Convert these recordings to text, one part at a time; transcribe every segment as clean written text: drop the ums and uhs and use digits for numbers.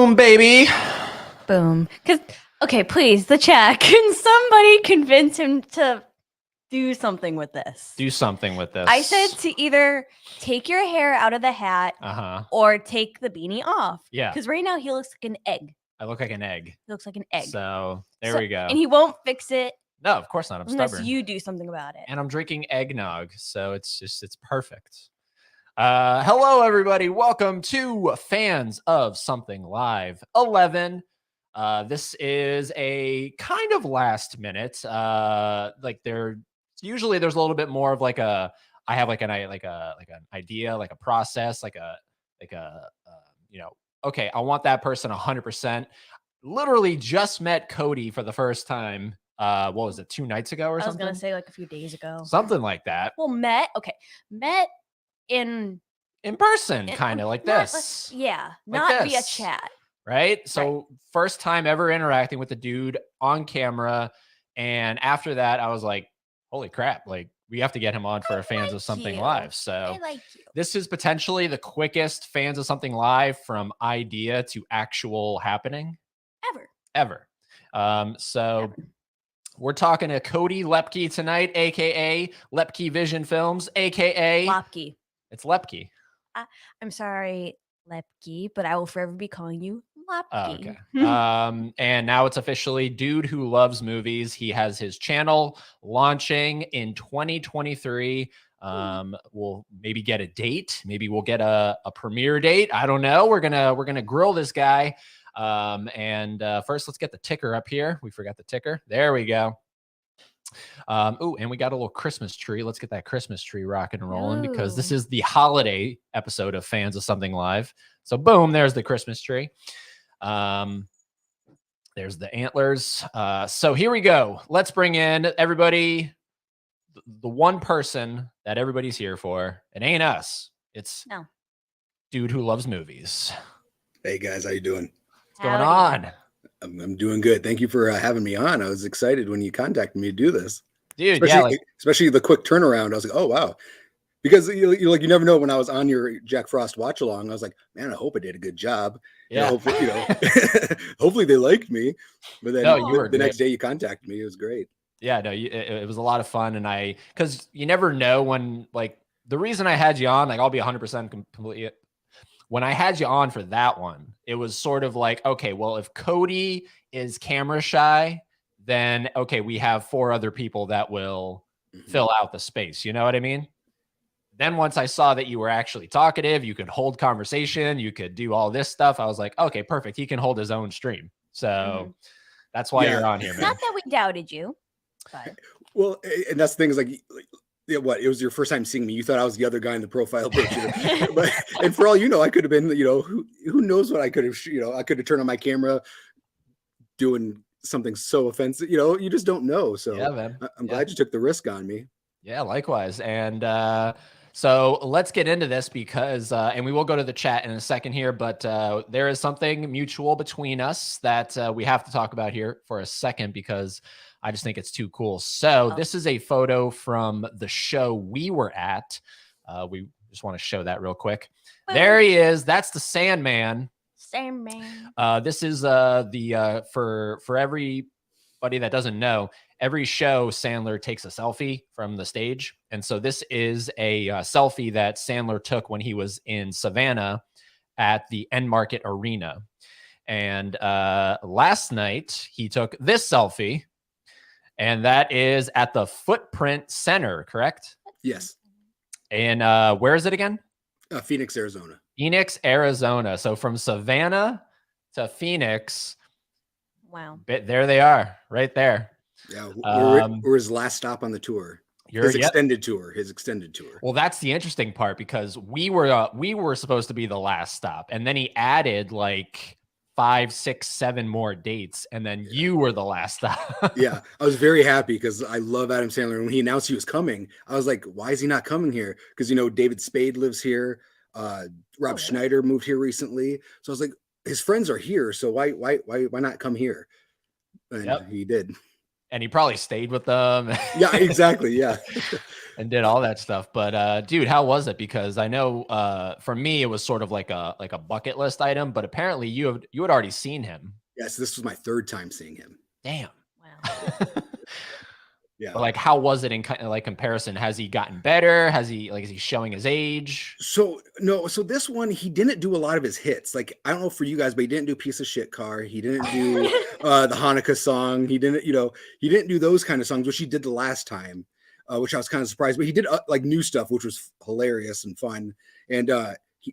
Boom, baby. Boom. Okay, please, the chat. Can somebody convince him to do something with this? Do something with this. I said to either take your hair out of the hat or take the beanie off. Yeah. Because right now he looks like an egg. I look like an egg. He looks like an egg. So there we go. And he won't fix it. No, of course not. I'm unless stubborn. you do something about it. And I'm drinking eggnog, so it's perfect. Hello, everybody. Welcome to Fans of Something Live 11. This is a kind of last minute. Usually there's a little bit more of like I have like an idea, like a process, okay, I want that person 100%. Literally just met Cody for the first time. What was it, 2 nights ago or something? I was gonna say like a few days ago. Something like that. Well, met in person, kind of like this. Not via chat. Right? So first time ever interacting with the dude on camera. And after that, I was like, holy crap, like we have to get him on for Fans of Something Live. So this is potentially the quickest Fans of Something Live from idea to actual happening. Ever. So we're talking to Cody Loepke tonight, aka LoepkeVisionFilms, aka Loepke. It's Loepke. I'm sorry, Loepke, but I will forever be calling you Loepke. Oh, okay. And now it's officially Dude Who Loves Movies. He has his channel launching in 2023. We'll maybe get a date. Maybe we'll get a premiere date. I don't know. We're gonna grill this guy. First, let's get the ticker up here. We forgot the ticker. There we go. And we got a little Christmas tree. Let's get that Christmas tree rocking and rolling because this is the holiday episode of Fans of Something Live. So boom, there's the Christmas tree. There's the antlers. So here we go. Let's bring in everybody. The one person that everybody's here for. It ain't us. It's Dude Who Loves Movies. Hey guys, how you doing? What's going on? I'm doing good. Thank you for having me on. I was excited when you contacted me to do this, dude. Especially the quick turnaround. I was like, oh wow, because you never know. When I was on your Jack Frost watch along, I was like, man, I hope I did a good job. Yeah, hopefully they liked me. But then the great. next day you contacted me. It was great. Yeah, no, it was a lot of fun, and because you never know when, like, the reason I had you on, like, I'll be 100% completely. When I had you on for that one, it was sort of like, okay, well, if Cody is camera shy, then okay, we have 4 other people that will fill out the space. You know what I mean? Then once I saw that you were actually talkative, you could hold conversation, you could do all this stuff. I was like, okay, perfect. He can hold his own stream. So that's why you're on here, man. Not that we doubted you. But. Well, and that's the thing is like what, it was your first time seeing me. You thought I was the other guy in the profile picture. And for all you know, I could have been, who knows what I could have, I could have turned on my camera doing something so offensive, you just don't know. So yeah, man. I'm glad you took the risk on me. Yeah, likewise. And so let's get into this because, and we will go to the chat in a second here, but there is something mutual between us that we have to talk about here for a second because I just think it's too cool. So this is a photo from the show we were at. We just want to show that real quick. There he is. That's the Sandman. Sandman. This is for everybody that doesn't know, every show Sandler takes a selfie from the stage. And so this is a selfie that Sandler took when he was in Savannah at the End Market Arena. And last night he took this selfie. And that is at the Footprint Center, correct? Yes. And where is it again? Phoenix, Arizona. Phoenix, Arizona. So from Savannah to Phoenix. Wow. There they are, right there. Yeah, we're his last stop on the tour. His extended tour. Well, that's the interesting part because we were supposed to be the last stop, and then he added like 5, 6, 7 more dates, and then you were the last stop. Yeah, I was very happy because I love Adam Sandler. When he announced he was coming, I was like, why is he not coming here? Because David Spade lives here. Rob Schneider moved here recently, so I was like, his friends are here, so why not come here? And he did. And he probably stayed with them. Yeah, exactly. Yeah. And did all that stuff. But dude, how was it? Because I know for me it was sort of like a bucket list item, but apparently you had already seen him. Yes, this was my 3rd time seeing him. Damn. Wow. Yeah. But like, how was it in kind of like comparison? Has he gotten better? Is he showing his age? So this one, he didn't do a lot of his hits. Like, I don't know for you guys, but he didn't do Piece of Shit Car. He didn't do the Hanukkah song. He didn't do those kind of songs, which he did the last time, which I was kind of surprised. But he did like new stuff, which was hilarious and fun. And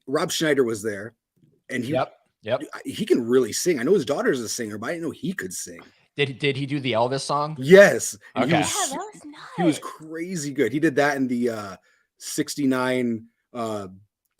Rob Schneider was there, and he can really sing. I know his daughter's a singer, but I didn't know he could sing. Did he do the Elvis song? Yes. Okay. Yeah, that was nice. He was crazy good. He did that in the 69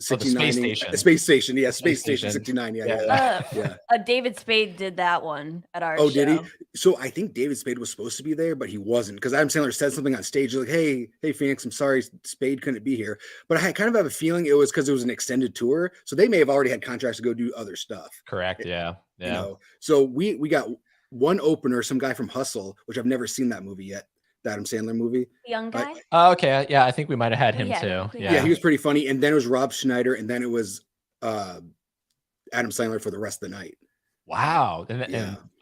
Space Station. Space Station. Yeah, Space Station 69. Yeah. David Spade did that one at our show. show. Did he? So I think David Spade was supposed to be there, but he wasn't, because Adam Sandler said something on stage like, hey Phoenix, I'm sorry Spade couldn't be here. But I kind of have a feeling it was because it was an extended tour, so they may have already had contracts to go do other stuff. Correct. Yeah. You know? So we got one opener, some guy from Hustle, which I've never seen that movie yet. The Adam Sandler movie. The young guy? Okay. Yeah, I think we might have had him too. Yeah, he was pretty funny. And then it was Rob Schneider, and then it was Adam Sandler for the rest of the night. Wow.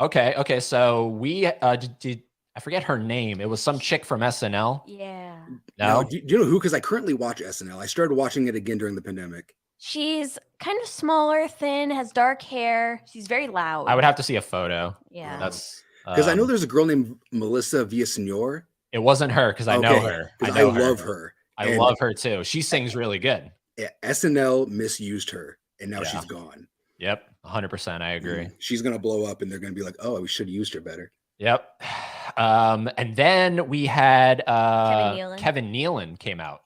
Okay. So we did I forget her name. It was some chick from SNL. Yeah. No? Do you know who? Because I currently watch SNL. I started watching it again during the pandemic. She's kind of smaller, thin, has dark hair. She's very loud. I would have to see a photo. Yeah. That's because I know there's a girl named Melissa Villaseñor. It wasn't her, because I know her. I love her. I love her too. She sings really good. Yeah, SNL misused her, and now she's gone. Yep, 100%. I agree. She's gonna blow up, and they're gonna be like, "Oh, we should have used her better." Yep. And then we had Kevin Nealon came out.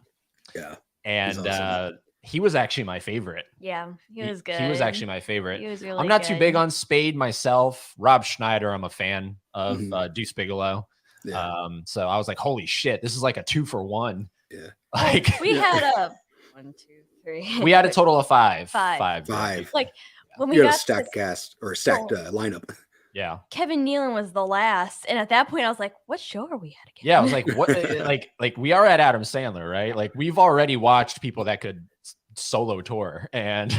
Yeah, and awesome. He was actually my favorite. Yeah, he was good. He was actually my favorite. He was really I'm not too big on Spade myself. Rob Schneider, I'm a fan of. Deuce Bigelow. Yeah. So I was like, holy shit, this is like a 2-for-1. Yeah. Like we had a 1, 2, 3. We had a total of five. Five. Like when we got a stacked cast or a stacked lineup. Yeah. Kevin Nealon was the last. And at that point I was like, what show are we at again? Yeah, I was like, what like we are at Adam Sandler, right? Like we've already watched people that could solo tour, and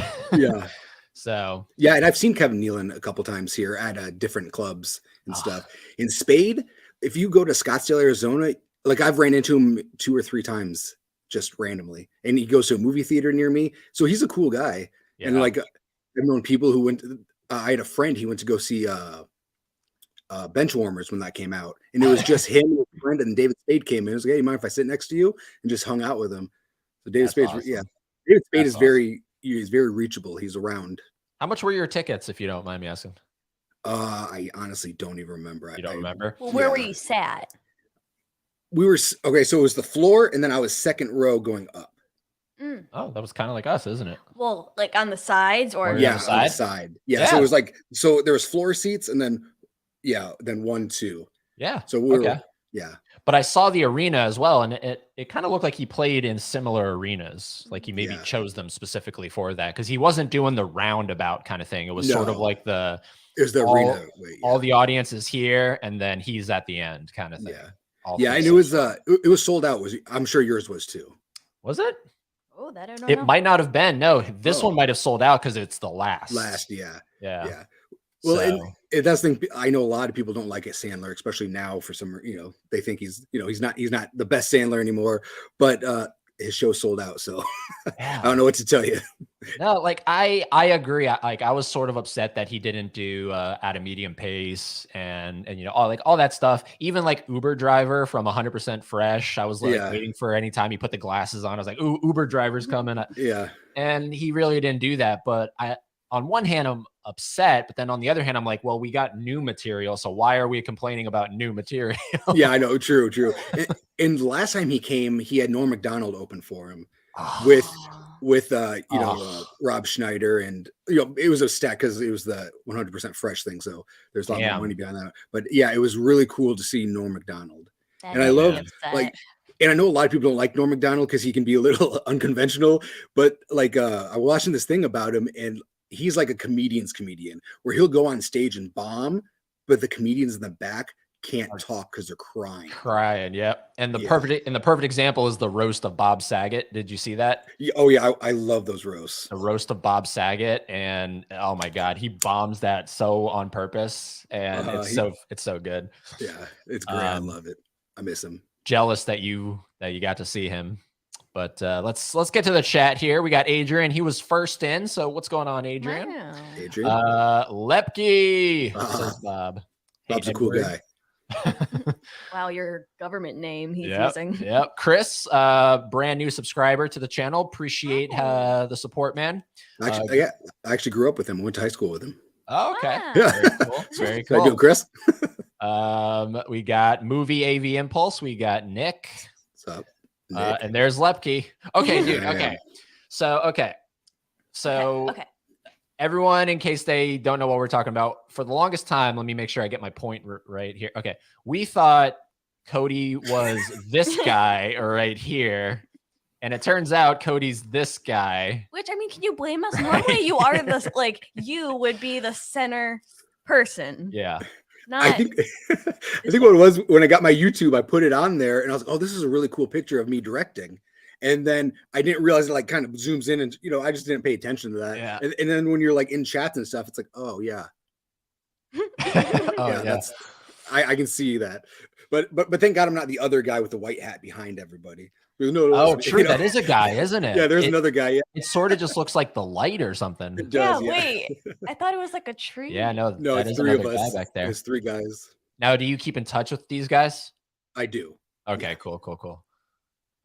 so and I've seen Kevin Nealon a couple times here at different clubs and stuff. In Spade, if you go to Scottsdale, Arizona, like I've ran into him 2 or 3 times just randomly, and he goes to a movie theater near me, so he's a cool guy. And like I've known people who went I had a friend, he went to go see Benchwarmers when that came out, and it was just him and his friend, and David Spade came in. It was like, hey, mind if I sit next to you, and just hung out with him. So David Spade, David Spade is he's very reachable. He's around. How much were your tickets, if you don't mind me asking? I honestly don't even remember. You don't remember? Well, where were you sat? We were so it was the floor, and then I was second row going up. Oh, that was kind of like us, isn't it? Well, like on the sides or on the side. Yeah. So it was like, so there was floor seats, and then 1, 2. Yeah. So we were But I saw the arena as well, and it kind of looked like he played in similar arenas. Like he maybe chose them specifically for that, because he wasn't doing the roundabout kind of thing. It was sort of like arena way, all the audience is here, and then he's at the end kind of thing. Yeah. And it was sold out. I'm sure yours was too. Was it? Oh, that I don't know. It might not have been. No, this one might have sold out because it's the last. Yeah. Well, and that's the thing. I know a lot of people don't like it, Sandler, especially now. For some, they think he's not the best Sandler anymore. But his show sold out, so I don't know what to tell you. No, like I agree. I was sort of upset that he didn't do at a medium pace, and all that stuff. Even like Uber Driver from 100% Fresh. I was like waiting for any time he put the glasses on. I was like, ooh, Uber Driver's coming. And he really didn't do that. But on one hand, I'm upset, but then on the other hand, I'm like, well, we got new material, so why are we complaining about new material? Yeah, I know, true. And the last time he came, he had Norm Macdonald open for him with Rob Schneider, and it was a stack because it was the 100% Fresh thing, so there's a lot more money behind that. But yeah, it was really cool to see Norm Macdonald, and I love and I know a lot of people don't like Norm Macdonald because he can be a little unconventional, but like I'm watching this thing about him, and he's like a comedian's comedian, where he'll go on stage and bomb, but the comedians in the back can't talk because they're crying. Yep. And the perfect example is the roast of Bob Saget. Did you see that? Oh yeah, I love those roasts. The roast of Bob Saget, and oh my God, he bombs that so on purpose, and it's so good. Yeah, it's great. I love it. I miss him. Jealous that you got to see him. But let's get to the chat here. We got Adrian. He was first in. So what's going on, Adrian? Wow. Adrian. Lepke, says Bob. Bob's a cool guy. Wow, your government name he's using. Yep. Chris, brand new subscriber to the channel. Appreciate the support, man. Actually, I actually grew up with him. I went to high school with him. Oh, okay. Wow. Very cool. Very cool. How you doing, Chris? We got Movie AV Impulse. We got Nick. What's up? And there's Lepke. Okay, dude. Okay. So everyone, in case they don't know what we're talking about, for the longest time, let me make sure I get my point right here. Okay. We thought Cody was this guy right here. And it turns out Cody's this guy. Which, I mean, can you blame us? Normally you are the, like, you would be the center person. Yeah. I think what it was, when I got my YouTube, I put it on there and I was like, oh, this is a really cool picture of me directing. And then I didn't realize it like kind of zooms in and, I just didn't pay attention to that. Yeah. And then when you're like in chats and stuff, it's like, oh yeah. That's, I can see that. But thank God I'm not the other guy with the white hat behind everybody. True. That is a guy, isn't it? Yeah, there's another guy. Yeah. It sort of just looks like the light or something. It does, wait. I thought it was like a tree. Yeah, no, that is three of another us. Guy back there. There's three guys. Now, do you keep in touch with these guys? I do. Okay, cool. All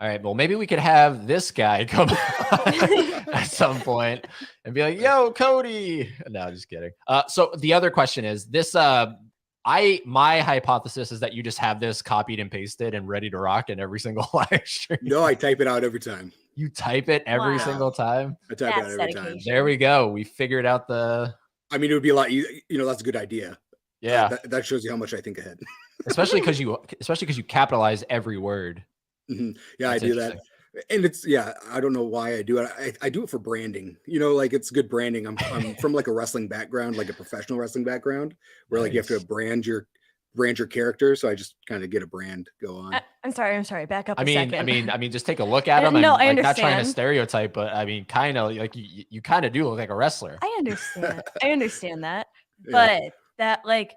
right, well, maybe we could have this guy come at some point and be like, yo, Cody. No, just kidding. So the other question is this, my hypothesis is that you just have this copied and pasted and ready to rock in every single live stream. No, I type it out every time. You type it every single time? I type it out every time. There we go. We figured out the... I mean, it would be a lot easier. That's a good idea. Yeah. That shows you how much I think ahead. especially because you capitalize every word. Mm-hmm. Yeah, I do that. And I don't know why I do it. I do it for branding. Like it's good branding. I'm from like a wrestling background, like a professional wrestling background, where like you have to brand your character. So I just kind of get a brand go on. I'm sorry. Back up a second. I mean, just take a look at him. No, I understand. Not trying to stereotype, but I mean, kind of like you kind of do look like a wrestler. I understand. I understand that, but that like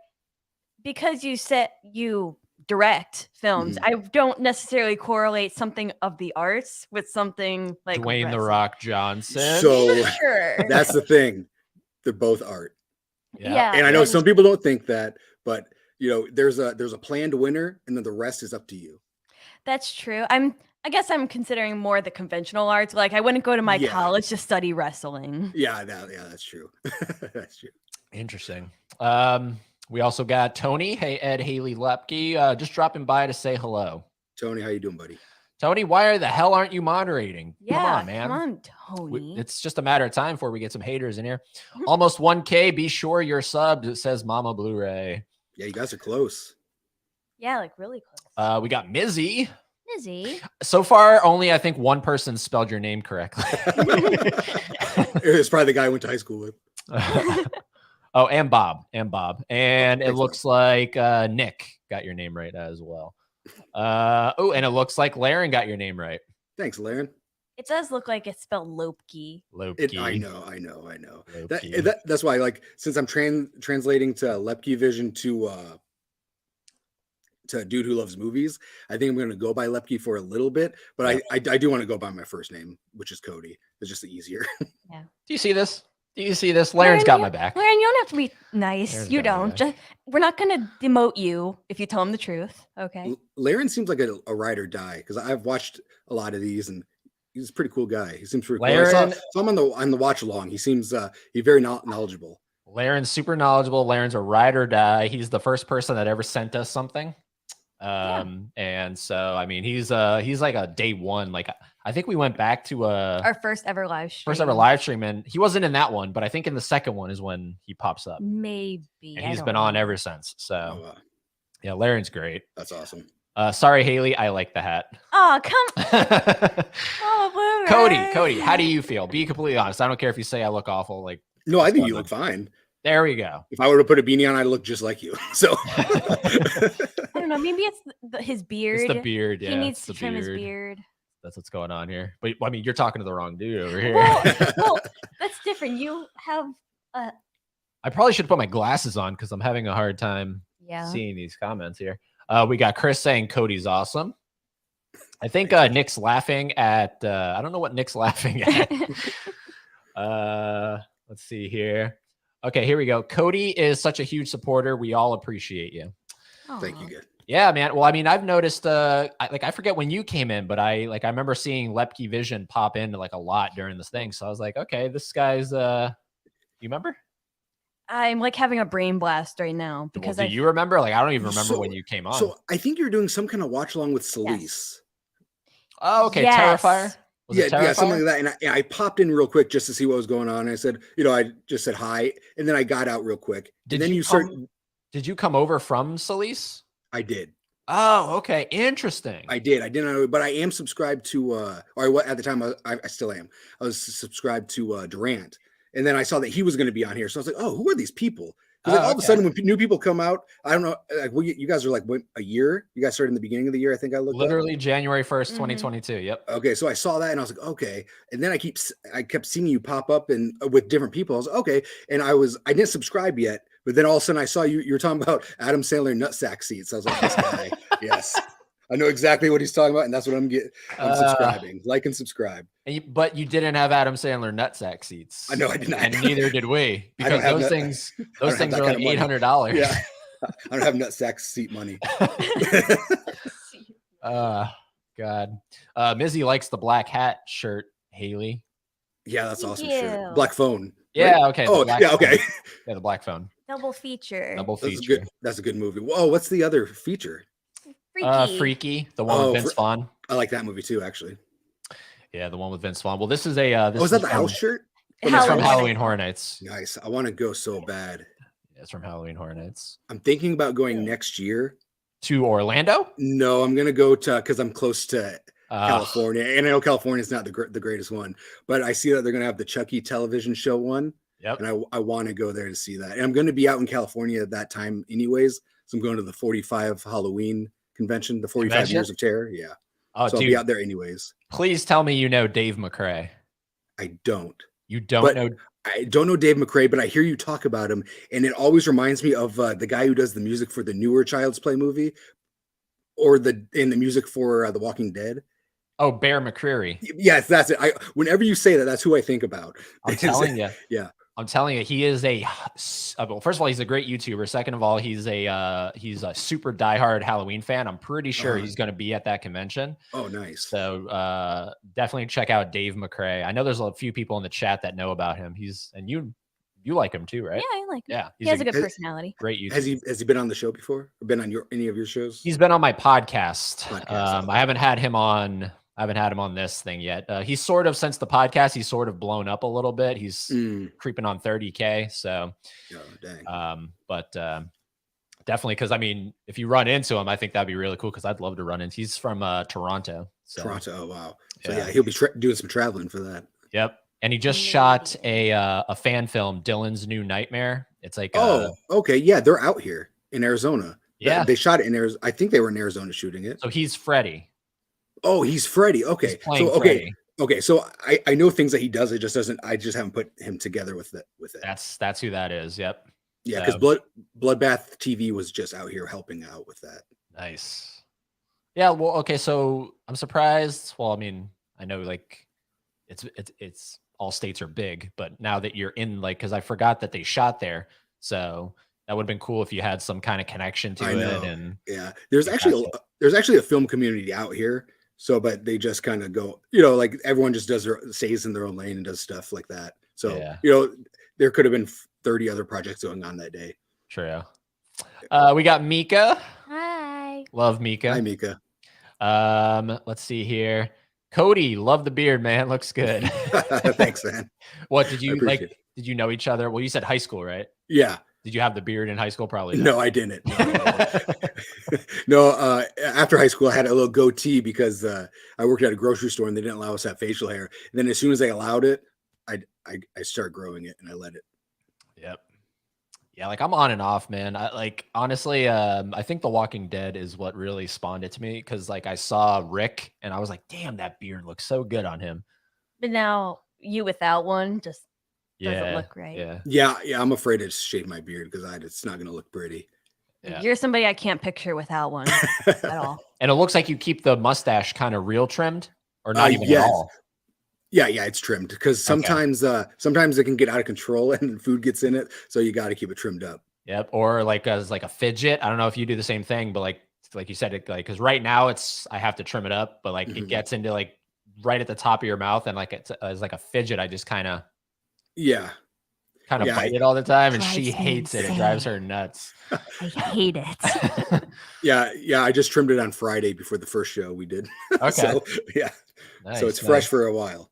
because you direct films, I don't necessarily correlate something of the arts with something like Dwayne wrestling. The Rock Johnson. So sure. That's the thing. They're both art. Yeah. And I know some people don't think that, but there's a planned winner and then the rest is up to you. That's true. I guess I'm considering more the conventional arts. Like I wouldn't go to my college to study wrestling. Yeah, that's true. That's true. Interesting. We also got Tony. Hey, Ed, Haley, Lepke, just dropping by to say hello. Tony, how you doing, buddy? Tony, why the hell aren't you moderating? Yeah, come on, man. Come on, Tony. It's just a matter of time before we get some haters in here. Almost 1K. Be sure you're subbed. It says Mama Blu-ray. Yeah, you guys are close. Yeah, like really close. We got Mizzy. So far, only I think one person spelled your name correctly. It's probably the guy I went to high school with. Oh, and Bob. And it looks like Nick got your name right as well. And it looks like Laren got your name right. Thanks, Laren. It does look like it's spelled Loepke. I know. That's why, like, since I'm translating to LoepkeVision to Dude Who Loves Movies, I think I'm going to go by Lepke for a little bit, but I do want to go by my first name, which is Cody. It's just easier. Yeah. Do you see this? Laren's got my back. Laren, you don't have to be nice. You don't. We're not going to demote you if you tell him the truth. Okay. Laren seems like a ride or die because I've watched a lot of these and he's a pretty cool guy. He seems pretty cool. So I'm on the watch along. He seems he's very knowledgeable. Laren's super knowledgeable. Laren's a ride or die. He's the first person that ever sent us something. And so I mean he's like a day one. Like I think we went back to our first ever live stream. And he wasn't in that one, but I think in the second one is when he pops up. Maybe. And he's been on ever since. So yeah, Laren's great. That's awesome. Sorry, Haley, I like the hat. Oh, come oh, Cody, how do you feel? Be completely honest. I don't care if you say I look awful. Like no, I think you look fine. There we go. If I were to put a beanie on, I'd look just like you. So I don't know. Maybe it's his beard. It's the beard. Yeah, he needs to trim his beard. That's what's going on here. But I mean, you're talking to the wrong dude over here. Well, that's different. You have I probably should put my glasses on because I'm having a hard time seeing these comments here. We got Chris saying Cody's awesome. I think Nick's laughing at I don't know what Nick's laughing at. Let's see here. Okay, here we go. Cody is such a huge supporter. We all appreciate you. Aww. Thank you, good. Yeah, man. Well, I mean, I've noticed I forget when you came in, but I remember seeing Lepke Vision pop in like a lot during this thing. So I was like, okay, this guy's you remember? I'm like having a brain blast right now because do you remember? Like, I don't even remember when you came on. So I think you're doing some kind of watch along with Celise. Yes. Oh, okay. Yes. Terrifier? Yeah, something like that. And I popped in real quick just to see what was going on. And I said, I just said hi, and then I got out real quick. Did you come over from Celise? I did. Oh, okay. Interesting. I did. I didn't know, but I am subscribed to at the time I still am. I was subscribed to Durant. And then I saw that he was going to be on here. So I was like, oh, who are these people? Because all of a sudden when new people come out, I don't know, like you guys are like a year. You guys started in the beginning of the year. I think I looked literally up. January 1st, 2022. Yep. Okay. So I saw that and I was like, okay. And then I kept seeing you pop up and with different people. I was like, okay. And I didn't subscribe yet, but then all of a sudden I saw you were talking about Adam Sandler nutsack seats. I was like, this guy, yes. I know exactly what he's talking about, and that's what I'm getting. I'm subscribing. Like and subscribe. But you didn't have Adam Sandler nutsack seats. I know I did not. And neither did we. Because those things are like $800. Yeah. I don't have nutsack seat money. God. Mizzy likes the black hat shirt, Haley. Yeah, that's awesome shirt. Black phone. Yeah, right? okay. Oh, yeah, okay. Yeah, the black phone. Double feature. That's a good movie. Whoa, what's the other feature? Freaky. The one with Vince Vaughn. I like that movie too, actually. Yeah, the one with Vince Vaughn. Well, this is a. Is that the house shirt? It's from Halloween Horror Nights. Nice. I want to go so bad. Yeah, it's from Halloween Horror Nights. I'm thinking about going next year to Orlando. No, I'm gonna go to because I'm close to California, and I know California is not the greatest one, but I see that they're gonna have the Chucky television show one. Yep. And I want to go there to see that. And I'm going to be out in California at that time, anyways. So I'm going to the 45 Halloween convention, the 45 Years of Terror. Yeah. Oh, so I'll be out there anyways. Please tell me you know Dave McRae. I don't. You don't know? I don't know Dave McRae, but I hear you talk about him, and it always reminds me of the guy who does the music for the newer Child's Play movie, or in the music for The Walking Dead. Oh, Bear McCreary. Yes, that's it. Whenever you say that, that's who I think about. I'm telling you. Yeah. I'm telling you, he is well, first of all, he's a great YouTuber. Second of all, he's a super diehard Halloween fan. I'm pretty sure he's going to be at that convention. Oh, nice. So definitely check out Dave McRae. I know there's a few people in the chat that know about him. And you like him too, right? Yeah, I like him. Yeah, he has a good personality. Great YouTuber. Has he been on the show before? Or been on any of your shows? He's been on my podcast. I haven't had him on. I haven't had him on this thing yet. He's sort of, since the podcast, he's sort of blown up a little bit. He's creeping on 30K. So, but definitely, because I mean, if you run into him, I think that'd be really cool. Because I'd love to run into. He's from Toronto. So. Toronto. Oh wow. So yeah, he'll be doing some traveling for that. Yep. And he just shot a fan film, Dylan's New Nightmare. It's like okay, yeah, they're out here in Arizona. Yeah, they shot it in Arizona. I think they were in Arizona shooting it. So he's Freddy. Oh, he's Freddy. Okay. Okay. So I know things that he does. It just doesn't. I just haven't put him together with it. That's who that is. Yep. Yeah, because Bloodbath TV was just out here helping out with that. Nice. Yeah. Well. Okay. So I'm surprised. Well, I mean, I know like it's all states are big, but now that you're in because I forgot that they shot there, so that would have been cool if you had some kind of connection to it. And yeah, there's actually a film community out here. So, but they just kind of go, like everyone just stays in their own lane and does stuff like that. So, there could have been 30 other projects going on that day. True. We got Mika. Hi. Love Mika. Hi, Mika. Let's see here. Cody, love the beard, man. Looks good. Thanks, man. What did you like? Did you know each other? Well, you said high school, right? Yeah. Did you have the beard in high school? Probably not. No, I didn't. No, after high school, I had a little goatee because I worked at a grocery store and they didn't allow us to have facial hair. And then as soon as they allowed it, I started growing it and I let it. Yep. Yeah, like I'm on and off, man. I like honestly, I think The Walking Dead is what really spawned it to me because like I saw Rick and I was like, damn, that beard looks so good on him. But now you without one just doesn't look right. Yeah. I'm afraid to shave my beard because it's not gonna look pretty. Yeah. You're somebody I can't picture without one at all. And it looks like you keep the mustache kind of real trimmed, or not even at all. Yeah, it's trimmed because sometimes it can get out of control and food gets in it, so you got to keep it trimmed up. Yep, or like as like a fidget. I don't know if you do the same thing, but like you said, it like because right now I have to trim it up, but like it gets into like right at the top of your mouth, and like it's like a fidget. I just kind of bite it all the time, and she hates it. It drives her nuts. I hate it. Yeah, I just trimmed it on Friday before the first show we did. Okay, so nice, so it's fresh for a while.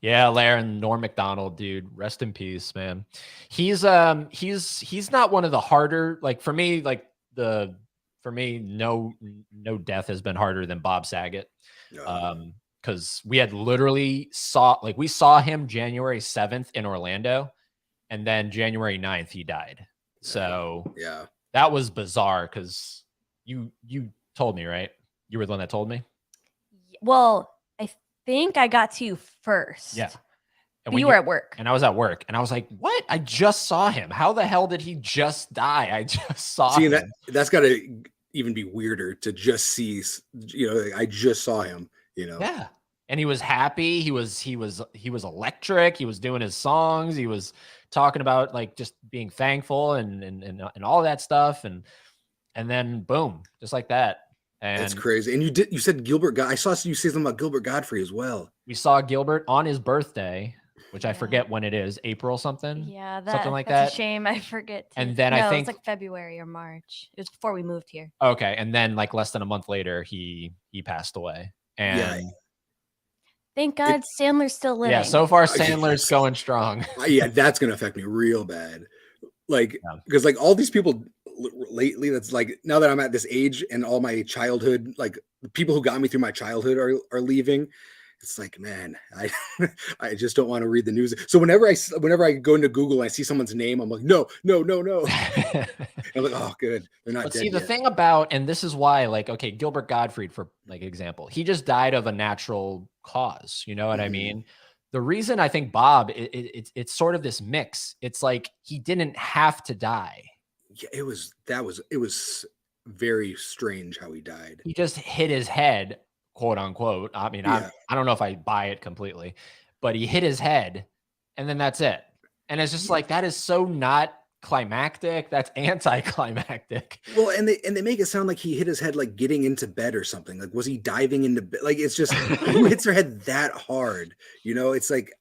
Yeah, Laren Norm Macdonald, dude, rest in peace, man. He's not one of the harder, like for me, no death has been harder than Bob Saget. Because we had literally we saw him January 7th in Orlando, and then January 9th he died. So that was bizarre because you told me, right? You were the one that told me. Well, I think I got to you first. Yeah. And you were at work. And I was at work. And I was like, what? I just saw him. How the hell did he just die? I just saw him. That's got to even be weirder to just see, I just saw him, Yeah. And he was happy. He was electric. He was doing his songs. He was talking about like just being thankful and all that stuff. And then boom, just like that. And that's crazy. And you said Gilbert. I saw you say something about Gilbert Godfrey as well. We saw Gilbert on his birthday, which I forget when it is, April something. Yeah, something like that's that. A shame. I forget. And then I think it was like February or March. It was before we moved here. Okay, and then like less than a month later, he passed away. And thank God Sandler's still living. Yeah, so far Sandler's going strong. Yeah, that's gonna affect me real bad. Like because like all these people lately, that's like now that I'm at this age and all my childhood, like the people who got me through my childhood are leaving. It's like, man, I just don't want to read the news. So whenever I go into Google and I see someone's name, I'm like, no. I'm like, oh, good, they're not. But see, the thing about, and this is why, like, okay, Gilbert Gottfried, for like example, he just died of a natural cause. You know what I mean? The reason I think Bob, it's sort of this mix. It's like he didn't have to die. Yeah, it was very strange how he died. He just hit his head, quote unquote. I mean, I don't know if I buy it completely, but he hit his head and then that's it. And it's just like, that is so not climactic. That's anticlimactic. Well, and they make it sound like he hit his head like getting into bed or something. Like, was he diving into bed? Like, it's just who hits their head that hard? It's like,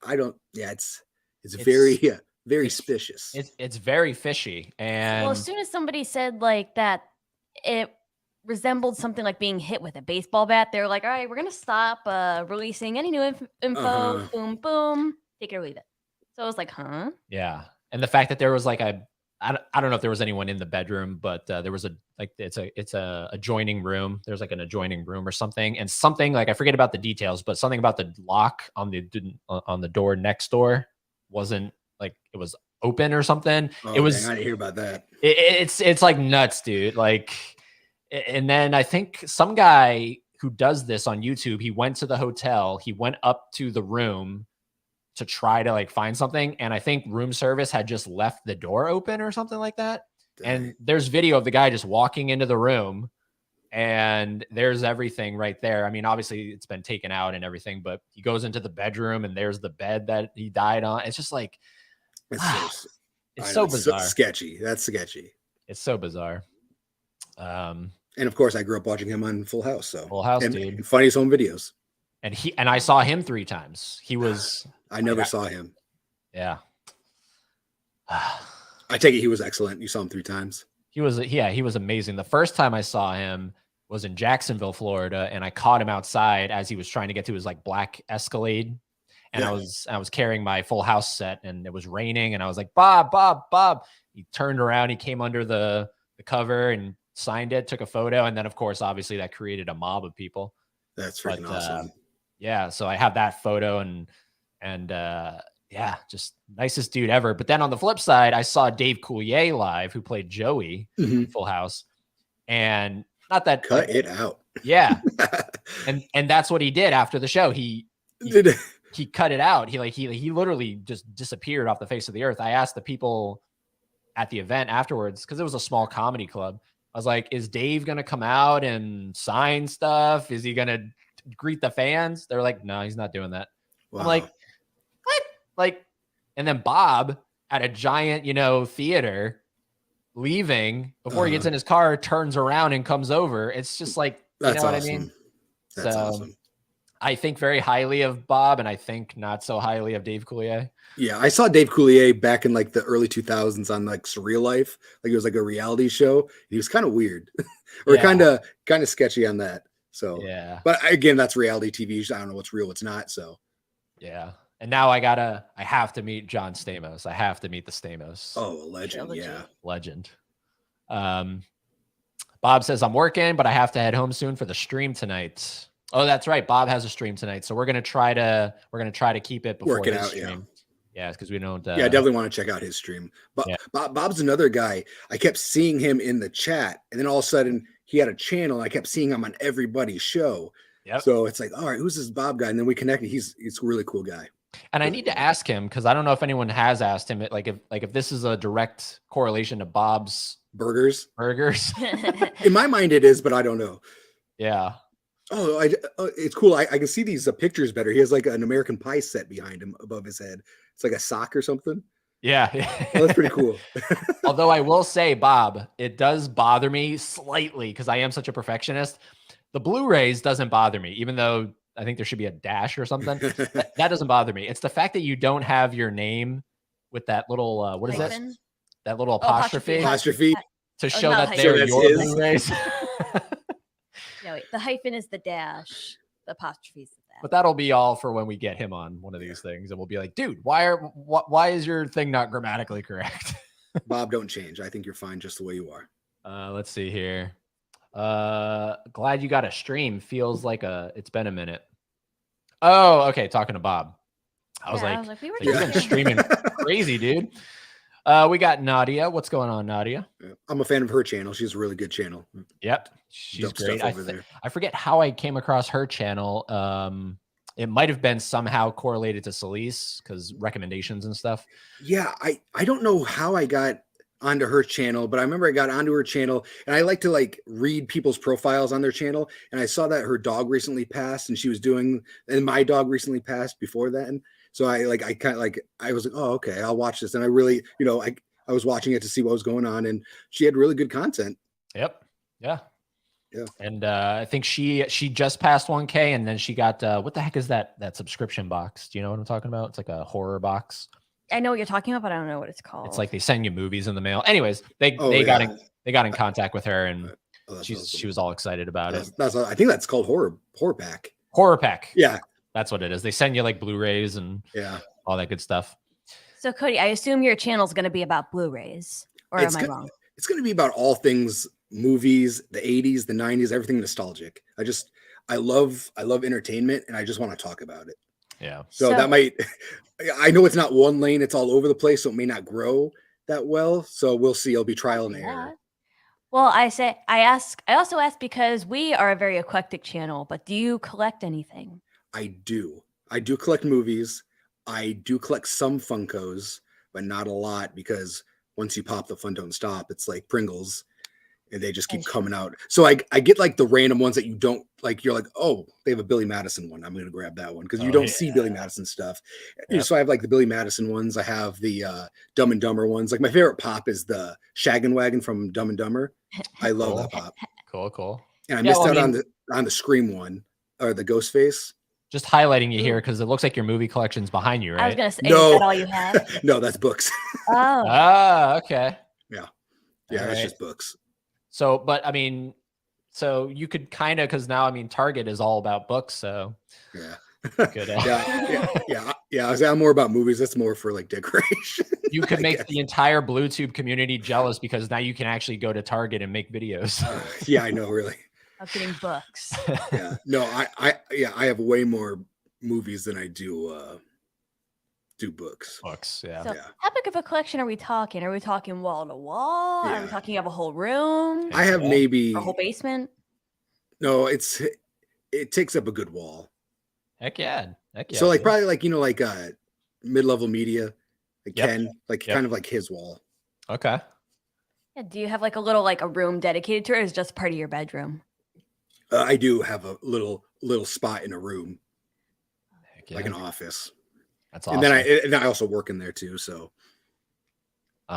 it's very suspicious. It's very fishy. And well, as soon as somebody said like that, it resembled something like being hit with a baseball bat. They were like, all right, we're going to stop releasing any new info. Boom, boom. Take it or leave it. So I was like, huh? Yeah. And the fact that there was like I don't know if there was anyone in the bedroom, but there was it's a adjoining room. There's like an adjoining room or something, and something like, I forget about the details, but something about the lock on the door next door wasn't like, it was open or something. Oh, it was. I didn't hear about that. It's like nuts, dude. Like, and then I think some guy who does this on YouTube, he went to the hotel, he went up to the room to try to like find something, and I think room service had just left the door open or something like that. Dang. And there's video of the guy just walking into the room, and there's everything right there. I mean, obviously it's been taken out and everything, but he goes into the bedroom and there's the bed that he died on. It's just like, it's so bizarre. So sketchy. That's sketchy. It's so bizarre. And of course, I grew up watching him on Full House. So Full House, dude. And Funniest Home Videos. And I saw him 3 times. He was. I never saw him. Yeah. I take it he was excellent. You saw him 3 times. He was amazing. The first time I saw him was in Jacksonville, Florida, and I caught him outside as he was trying to get to his like black Escalade. And I was carrying my Full House set, and it was raining, and I was like, Bob. He turned around, he came under the cover and signed it, took a photo, and then of course, obviously that created a mob of people. That's freaking awesome. Yeah, so I have that photo, and yeah, just nicest dude ever. But then on the flip side, I saw Dave Coulier live, who played Joey in Full House. And not that cut it out. Yeah. and that's what he did after the show. He cut it out. He literally just disappeared off the face of the earth. I asked the people at the event afterwards, because it was a small comedy club. I was like, is Dave going to come out and sign stuff? Is he going to greet the fans? They're like, no, he's not doing that. Wow. I'm like, what? Like, and then Bob at a giant, theater, leaving before he gets in his car, turns around and comes over. It's just like, that's what awesome. I mean? That's awesome. I think very highly of Bob, and I think not so highly of Dave Coulier. Yeah, I saw Dave Coulier back in like the early 2000s on like Surreal Life. Like it was like a reality show. He was kind of weird or kind of sketchy on that. So, yeah. But again, that's reality TV. I don't know what's real, what's not. So, yeah. And now I have to meet John Stamos. I have to meet the Stamos. Oh, a legend. Trilogy. Yeah. Legend. Bob says, I'm working, but I have to head home soon for the stream tonight. Oh, that's right. Bob has a stream tonight. So we're going to try to keep it before his stream. Yeah, because we don't. I definitely want to check out his stream. But Bob's another guy. I kept seeing him in the chat, and then all of a sudden he had a channel. I kept seeing him on everybody's show. Yep. So it's like, all right, who's this Bob guy? And then we connected. He's a really cool guy. And I need to ask him, because I don't know if anyone has asked him, if this is a direct correlation to Bob's burgers. In my mind, it is, but I don't know. Yeah. Oh, it's cool. I can see these pictures better. He has like an American Pie set behind him above his head. It's like a sock or something. Yeah. Oh, that's pretty cool. Although I will say, Bob, it does bother me slightly because I am such a perfectionist. The Blu-rays doesn't bother me, even though I think there should be a dash or something. That doesn't bother me. It's the fact that you don't have your name with that little, what is that? That little apostrophe. Apostrophe. To show that they're your Blu-rays. No, wait, the hyphen is the dash. The apostrophe is the dash. But that'll be all for when we get him on one of these things, and we'll be like, dude, why is your thing not grammatically correct? Bob, don't change. I think you're fine just the way you are. Let's see here. Glad you got a stream. Feels like it's been a minute. Oh, okay. Talking to Bob. I was like we were you've been streaming crazy, dude. We got Nadia. What's going on, Nadia? I'm a fan of her channel. She's a really good channel. Yep. She's great. I forget how I came across her channel. It might have been somehow correlated to Celise because recommendations and stuff. Yeah. I don't know how I got onto her channel, but I remember I got onto her channel and I like to read people's profiles on their channel. And I saw that her dog recently passed and my dog recently passed before that. So I was like, oh, okay, I'll watch this. And I really, I was watching it to see what was going on, and she had really good content. Yep. Yeah. Yeah. And I think she just passed 1K, and then she got what the heck is that subscription box? Do you know what I'm talking about? It's like a horror box. I know what you're talking about, but I don't know what it's called. It's like they send you movies in the mail. Anyways, they got in contact with her, and she was all excited about it. I think that's called horror pack. Horror pack. Yeah. That's what it is. They send you Blu-rays and all that good stuff. So Cody, I assume your channel is going to be about Blu-rays, or am I wrong? It's going to be about all things movies, the 80s, the 90s, everything nostalgic. I love entertainment, and I just want to talk about it. Yeah. So that I know it's not one lane, it's all over the place, so it may not grow that well. So we'll see. It'll be trial and error. Well, I also ask because we are a very eclectic channel, but do you collect anything? I do collect movies. I do collect some Funkos, but not a lot, because once you pop, the fun don't stop. It's like Pringles, and they just keep coming out. So I get the random ones that you don't like. You're like, oh, they have a Billy Madison one. I'm going to grab that one because you don't see Billy Madison stuff. Yep. So I have the Billy Madison ones. I have the Dumb and Dumber ones. My favorite pop is the Shaggin' Wagon from Dumb and Dumber. I love that pop. Cool. And I missed out on the Scream one, or the Ghostface. Just highlighting you here because it looks like your movie collection's behind you, right? I was going to say, is that all you have? No, that's books. Oh. Ah, okay. Yeah. Yeah, that's just books. So, but I mean, so you could kind of, because now, Target is all about books, so. Yeah. Good. I'm more about movies. That's more for decoration. You could make the entire BlueTube community jealous because now you can actually go to Target and make videos. Yeah, I know, really. Of getting books. Yeah. No, I have way more movies than I do do books. Yeah. So how big of a collection are we talking? Are we talking wall to wall? Are we talking of a whole room? I have maybe a whole basement. No, it takes up a good wall. Heck yeah. So like probably like like mid-level media, like Ken, like kind of like his wall. Okay. Yeah. Do you have like a little like a room dedicated to it, or is it just part of your bedroom? I do have a little spot in a room, like an office. That's awesome. And then I also work in there too. So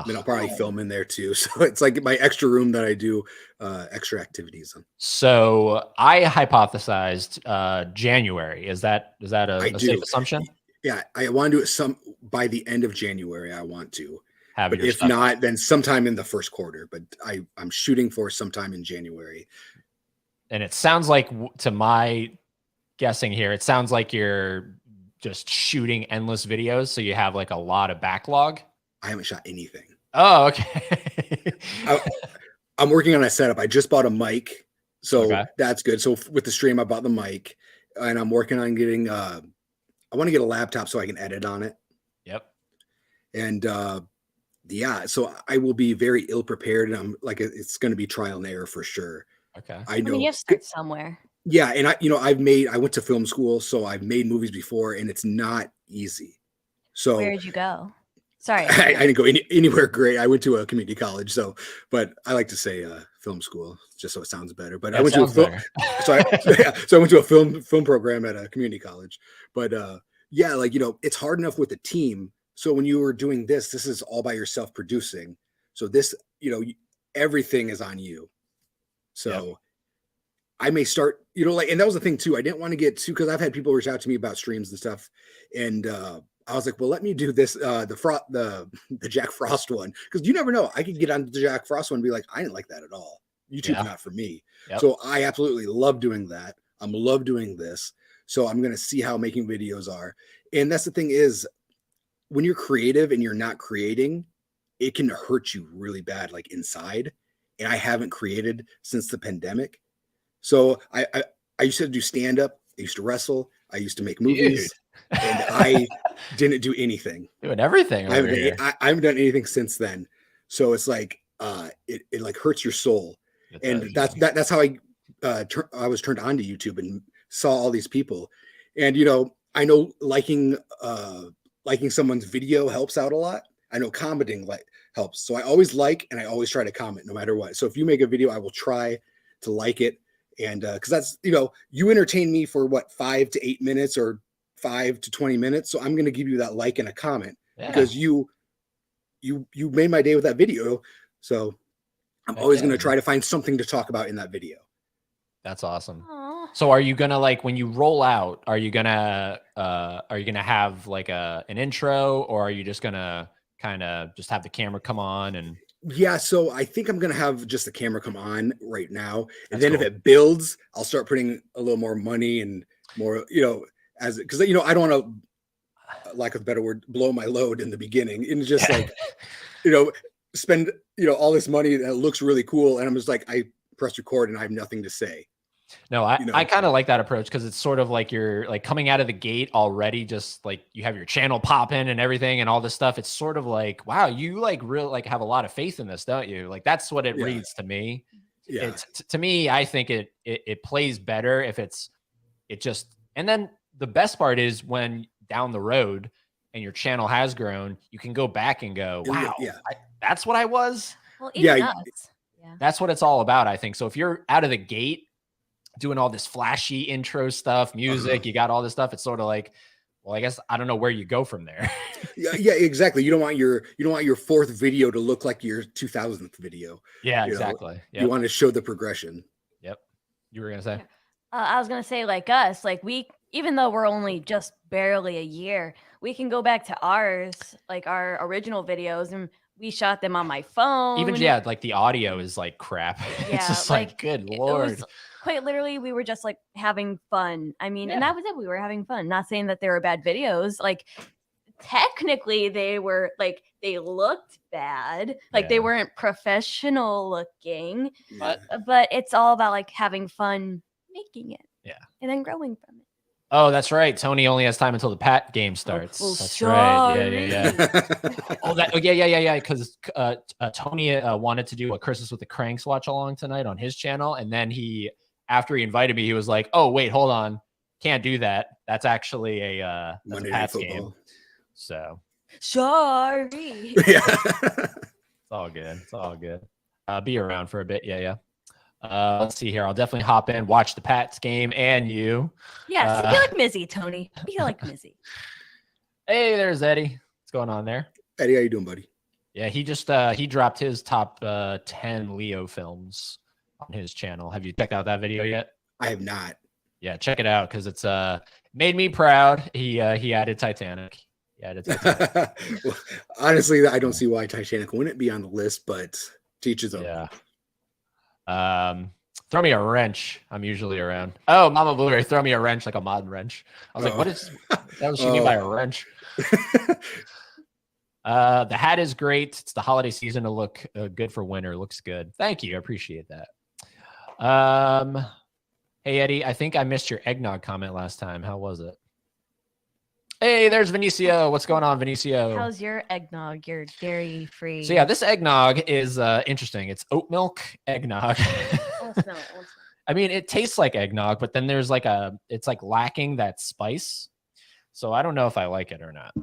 then I'll probably film in there too. So it's like my extra room that I do extra activities in. So I hypothesized January. Is that a safe assumption? Yeah, I want to do it by the end of January. I want to. But if not, then sometime in the first quarter. But I'm shooting for sometime in January. And it sounds like, to my guessing here, it sounds like you're just shooting endless videos. So you have like a lot of backlog. I haven't shot anything. Oh, okay. I'm working on a setup. I just bought a mic. So that's good. So with the stream, I bought the mic and I'm working on getting, I want to get a laptop so I can edit on it. Yep. And yeah, so I will be very ill prepared. And I'm like, it's going to be trial and error for sure. Okay. I know. You have to start somewhere. Yeah. And I went to film school, so I've made movies before and it's not easy. So where did you go? Sorry. I didn't go anywhere great. I went to a community college. But I like to say film school just so it sounds better. But I went to a film. So I went to a film program at a community college. But yeah, like, it's hard enough with a team. So when you were doing this is all by yourself producing. So this, everything is on you. So I may start, and that was the thing too. I didn't want to get too, because I've had people reach out to me about streams and stuff. And I was like, well, let me do this, the Jack Frost one. Because you never know. I could get on the Jack Frost one and be like, I didn't like that at all. YouTube's not for me. Yep. So I absolutely love doing that. I love doing this. So I'm going to see how making videos are. And that's the thing is, when you're creative and you're not creating, it can hurt you really bad, like inside. And I haven't created since the pandemic. So I used to do stand-up. I used to wrestle. I used to make movies. Dude. And I didn't do anything. Doing everything. I haven't done anything since then. So it's like, it like hurts your soul. And that's how I was turned on to YouTube and saw all these people. And, I know liking someone's video helps out a lot. I know commenting helps. So I always like, and I always try to comment no matter what. So if you make a video, I will try to like it. And because that's, you entertain me for 5 to 8 minutes or 5 to 20 minutes. So I'm going to give you that like and a comment because you made my day with that video. So I'm always going to try to find something to talk about in that video. That's awesome. Aww. So are you going to, like, when you roll out, are you going to have like an intro, or are you just going to kind of just have the camera come on? And yeah, so I think I'm going to have just the camera come on right now. And then if it builds, I'll start putting a little more money and more, because, I don't want to, lack of a better word, blow my load in the beginning and just like, spend, all this money that looks really cool. And I'm just like, I press record and I have nothing to say. No, I kind of like that approach, because it's sort of like you're like coming out of the gate already, just like you have your channel popping and everything and all this stuff. It's sort of like, wow, you like really like have a lot of faith in this, don't you? Like that's what it reads to me. Yeah. To me, I think it plays better if it just, and then the best part is when down the road and your channel has grown, you can go back and go, wow, that's what I was. Well, even us. That's what it's all about, I think. So if you're out of the gate doing all this flashy intro stuff, music, you got all this stuff, it's sort of like, well, I guess I don't know where you go from there. yeah, exactly. You don't want your fourth video to look like your 2000th video. Yeah, exactly. Yep. You want to show the progression. Yep. You were gonna say? I was gonna say, like us, like even though we're only just barely a year, we can go back to ours, like our original videos, and we shot them on my phone. Even like the audio is like crap. Yeah, it's just like good Lord. Quite literally, we were just like having fun. I mean, and that was it. We were having fun. Not saying that they were bad videos. Like technically they were like, they looked bad. Like they weren't professional looking, but it's all about like having fun making it. Yeah. And then growing from it. Oh, that's right. Tony only has time until the Pat game starts. Oh, that's sorry. right. Yeah. Because Tony wanted to do a Christmas with the Cranks watch along tonight on his channel, and then after he invited me, he was like, "Oh, wait, hold on, can't do that. That's actually a Monday Pat's Night Football game." So sorry. Yeah, it's all good. It's all good. Be around for a bit. Yeah. Let's see here. I'll definitely hop in, watch the Pats game, and you. Yes, be like Mizzy, Tony. Be like Mizzy. Hey, there's Eddie. What's going on there? Eddie, how you doing, buddy? Yeah, he just he dropped his top 10 Leo films on his channel. Have you checked out that video yet? I have not. Yeah, check it out because it's made me proud. He added Titanic. Well, honestly, I don't see why Titanic wouldn't be on the list, but teach his own. Yeah. Throw me a wrench. I'm usually around. Oh, Mama Blueberry, throw me a wrench, like a modern wrench. I was like, what is that? Was she mean by a wrench? The hat is great. It's the holiday season to look good for winter. Looks good. Thank you. I appreciate that. Hey Eddie, I think I missed your eggnog comment last time. How was it? Hey, there's Vinicio. What's going on, Vinicio? How's your eggnog? Your dairy-free. So yeah, this eggnog is interesting. It's oat milk eggnog. I mean, it tastes like eggnog, but then there's it's like lacking that spice. So I don't know if I like it or not.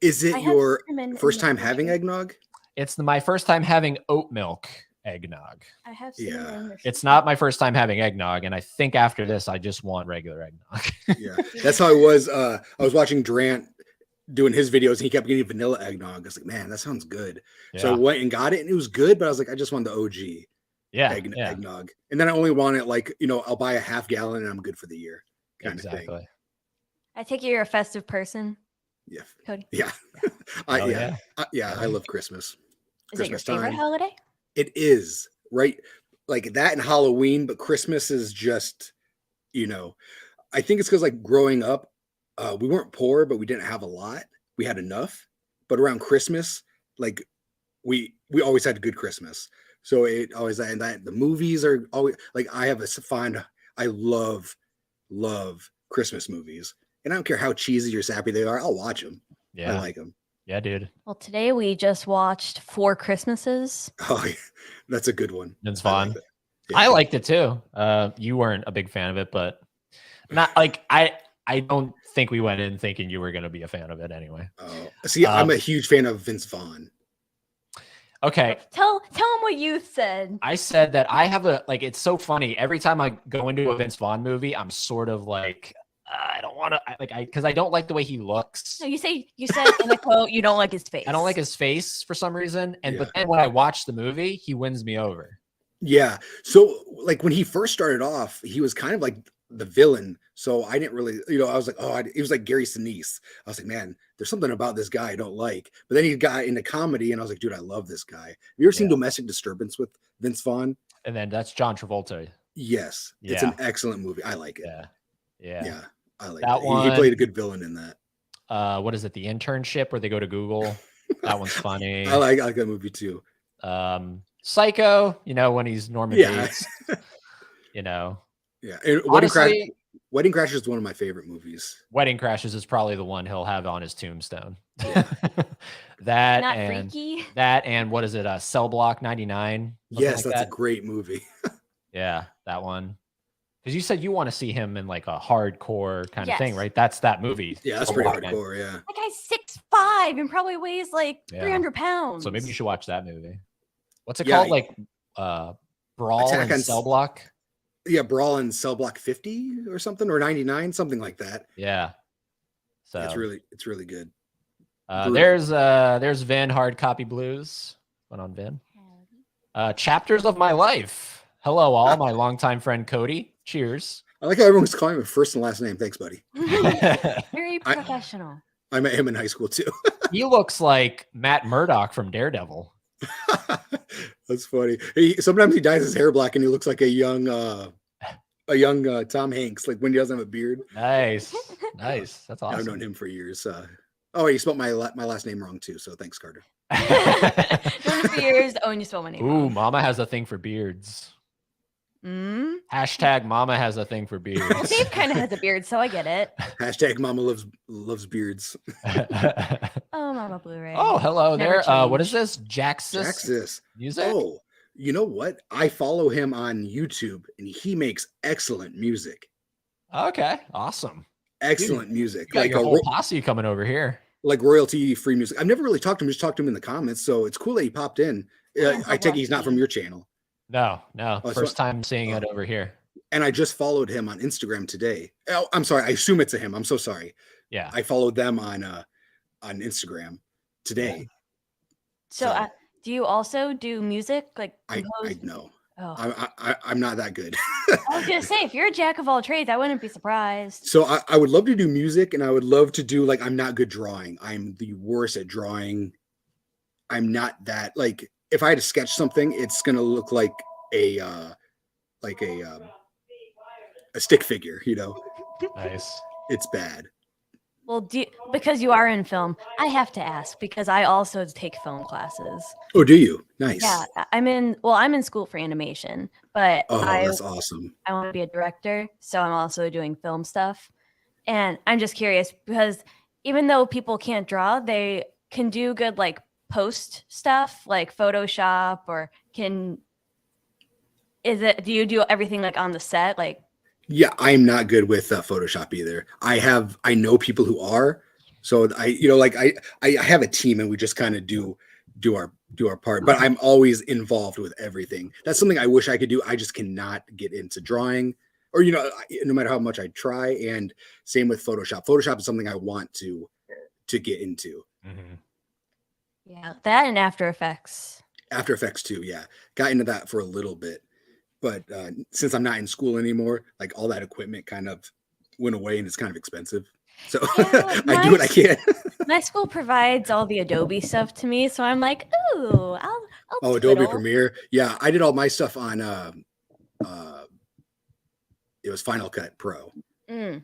Is it your first time having eggnog? It's my first time having oat milk eggnog. I have It's not my first time having eggnog, and I think after this I just want regular eggnog. Yeah, that's how I was. I was watching Durant doing his videos, and he kept getting vanilla eggnog. I was like, man, that sounds good. Yeah. So I went and got it, and it was good, but I was like, I just want the OG eggnog. And then I only want it I'll buy a half gallon and I'm good for the year. Kind of thing. I take it you're a festive person. Yeah. Cody. Yeah. I love Christmas. Is it your favorite holiday? It is, right? Like that and Halloween, but Christmas is just, I think it's because growing up, we weren't poor, but we didn't have a lot. We had enough, but around Christmas, we always had a good Christmas. So it always, and that the movies are always I love Christmas movies, and I don't care how cheesy or sappy they are. I'll watch them. Yeah. I like them. Yeah, dude. Well, today we just watched 4 Christmases. Oh, yeah. That's a good one. It's fun. I liked it too. You weren't a big fan of it, but not I don't think we went in thinking you were going to be a fan of it anyway. See, I'm a huge fan of Vince Vaughn. Okay. Tell him what you said. I said that I have it's so funny. Every time I go into a Vince Vaughn movie, I'm sort of I don't want to because I don't like the way he looks. No, you said in the quote you don't like his face. I don't like his face for some reason. But then when I watch the movie, he wins me over. Yeah. So when he first started off, he was kind of like the villain. So I didn't really, I was like, he was like Gary Sinise. I was like, man, there's something about this guy I don't like. But then he got into comedy, and I was like, dude, I love this guy. Have you ever seen Domestic Disturbance with Vince Vaughn? And then that's John Travolta. Yes. Yeah. It's an excellent movie. I like it. Yeah. I like that one. He played a good villain in that. What is it? The Internship, where they go to Google. That one's funny. I like that movie too. Psycho, when he's Norman Bates. Yeah. And honestly, Wedding Crashers is one of my favorite movies. Wedding Crashers is probably the one he'll have on his tombstone. Yeah. That and what is it? Cell Block 99. Yes, that's a great movie. Yeah, that one. Because you said you want to see him in a hardcore kind of thing, right? That's that movie. Yeah, that's pretty hardcore. Yeah. That guy's 6'5" and probably weighs 300 pounds. So maybe you should watch that movie. What's it called? Brawl and Cell Block. Yeah, Brawl and Cell Block 50 or something, or 99, something like that. Yeah. So it's really good. There's Vin Hard Copy Blues. Went on Vin. Chapters of My Life. Hello, all. My longtime friend Cody. Cheers. I like how everyone's calling him first and last name. Thanks, buddy. Very professional. I met him in high school too. He looks like Matt Murdock from Daredevil. That's funny. Sometimes he dyes his hair black and he looks like a young Tom Hanks, when he doesn't have a beard. Nice. That's awesome. I've known him for years. You spelled my last name wrong too. So thanks, Carter. Known for years. Oh, and you spelled my name wrong. Mama has a thing for beards. Hashtag Mama has a thing for beards. Well, Dave kind of has a beard, so I get it. Hashtag Mama loves beards. Oh, Mama Blu-ray. Oh, hello Never there. What changed. is this? Jaxis music? Oh, you know what? I follow him on YouTube, and he makes excellent music. Okay, awesome. Excellent music. You got like your whole posse coming over here. Like royalty-free music. I've never really talked to him. Just talked to him in the comments. So it's cool that he popped in. I take it he's not from your channel. No. First time seeing it over here. And I just followed him on Instagram today. Oh, I'm sorry. I assume it's a him. I'm so sorry. Yeah. I followed them on Instagram today. Yeah. So do you also do music? Like I know. Oh. I'm not that good. I was gonna say, if you're a jack of all trades, I wouldn't be surprised. So I would love to do music, and I would love to do I'm not good drawing. I'm the worst at drawing. I'm not that if I had to sketch something, it's gonna look like a stick figure, Nice. It's bad. Well, because you are in film, I have to ask because I also take film classes. Oh, do you? Nice. Yeah, I'm in school for animation, but that's awesome. I want to be a director, so I'm also doing film stuff. And I'm just curious because even though people can't draw, they can do good post stuff like Photoshop, or do you do everything on the set? Yeah, I'm not good with Photoshop either. I know people who are, so I have a team, and we just kind of do our part. But I'm always involved with everything. That's something I wish I could do. I just cannot get into drawing, or no matter how much I try. And same with Photoshop. Photoshop is something I want to get into. Mm-hmm. Yeah, that and After Effects. After Effects too. Yeah, got into that for a little bit. But since I'm not in school anymore, all that equipment kind of went away, and it's kind of expensive. So Yeah, I do what I can. My school provides all the Adobe stuff to me, so I'm like, ooh, I'll Adobe Premiere. Yeah, I did all my stuff on it was Final Cut Pro. Yeah,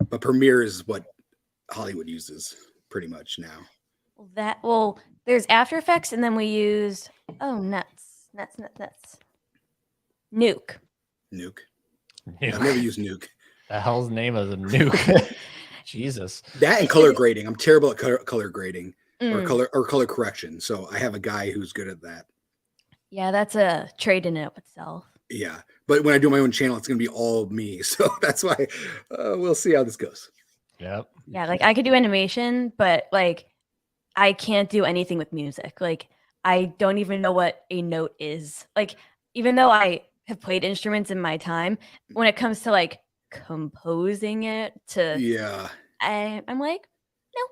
but Premiere is what Hollywood uses pretty much now. There's After Effects, and then we use nuts. Nuke. I've never used Nuke. The hell's the name of the Nuke? Jesus. That and color grading. I'm terrible at color grading or color correction. So I have a guy who's good at that. Yeah, that's a trade in and of itself. Yeah, but when I do my own channel, it's gonna be all me. So that's why we'll see how this goes. Yep. Yeah, I could do animation, but I can't do anything with music. I don't even know what a note is. Even though I have played instruments in my time, when it comes to composing it I'm like, no.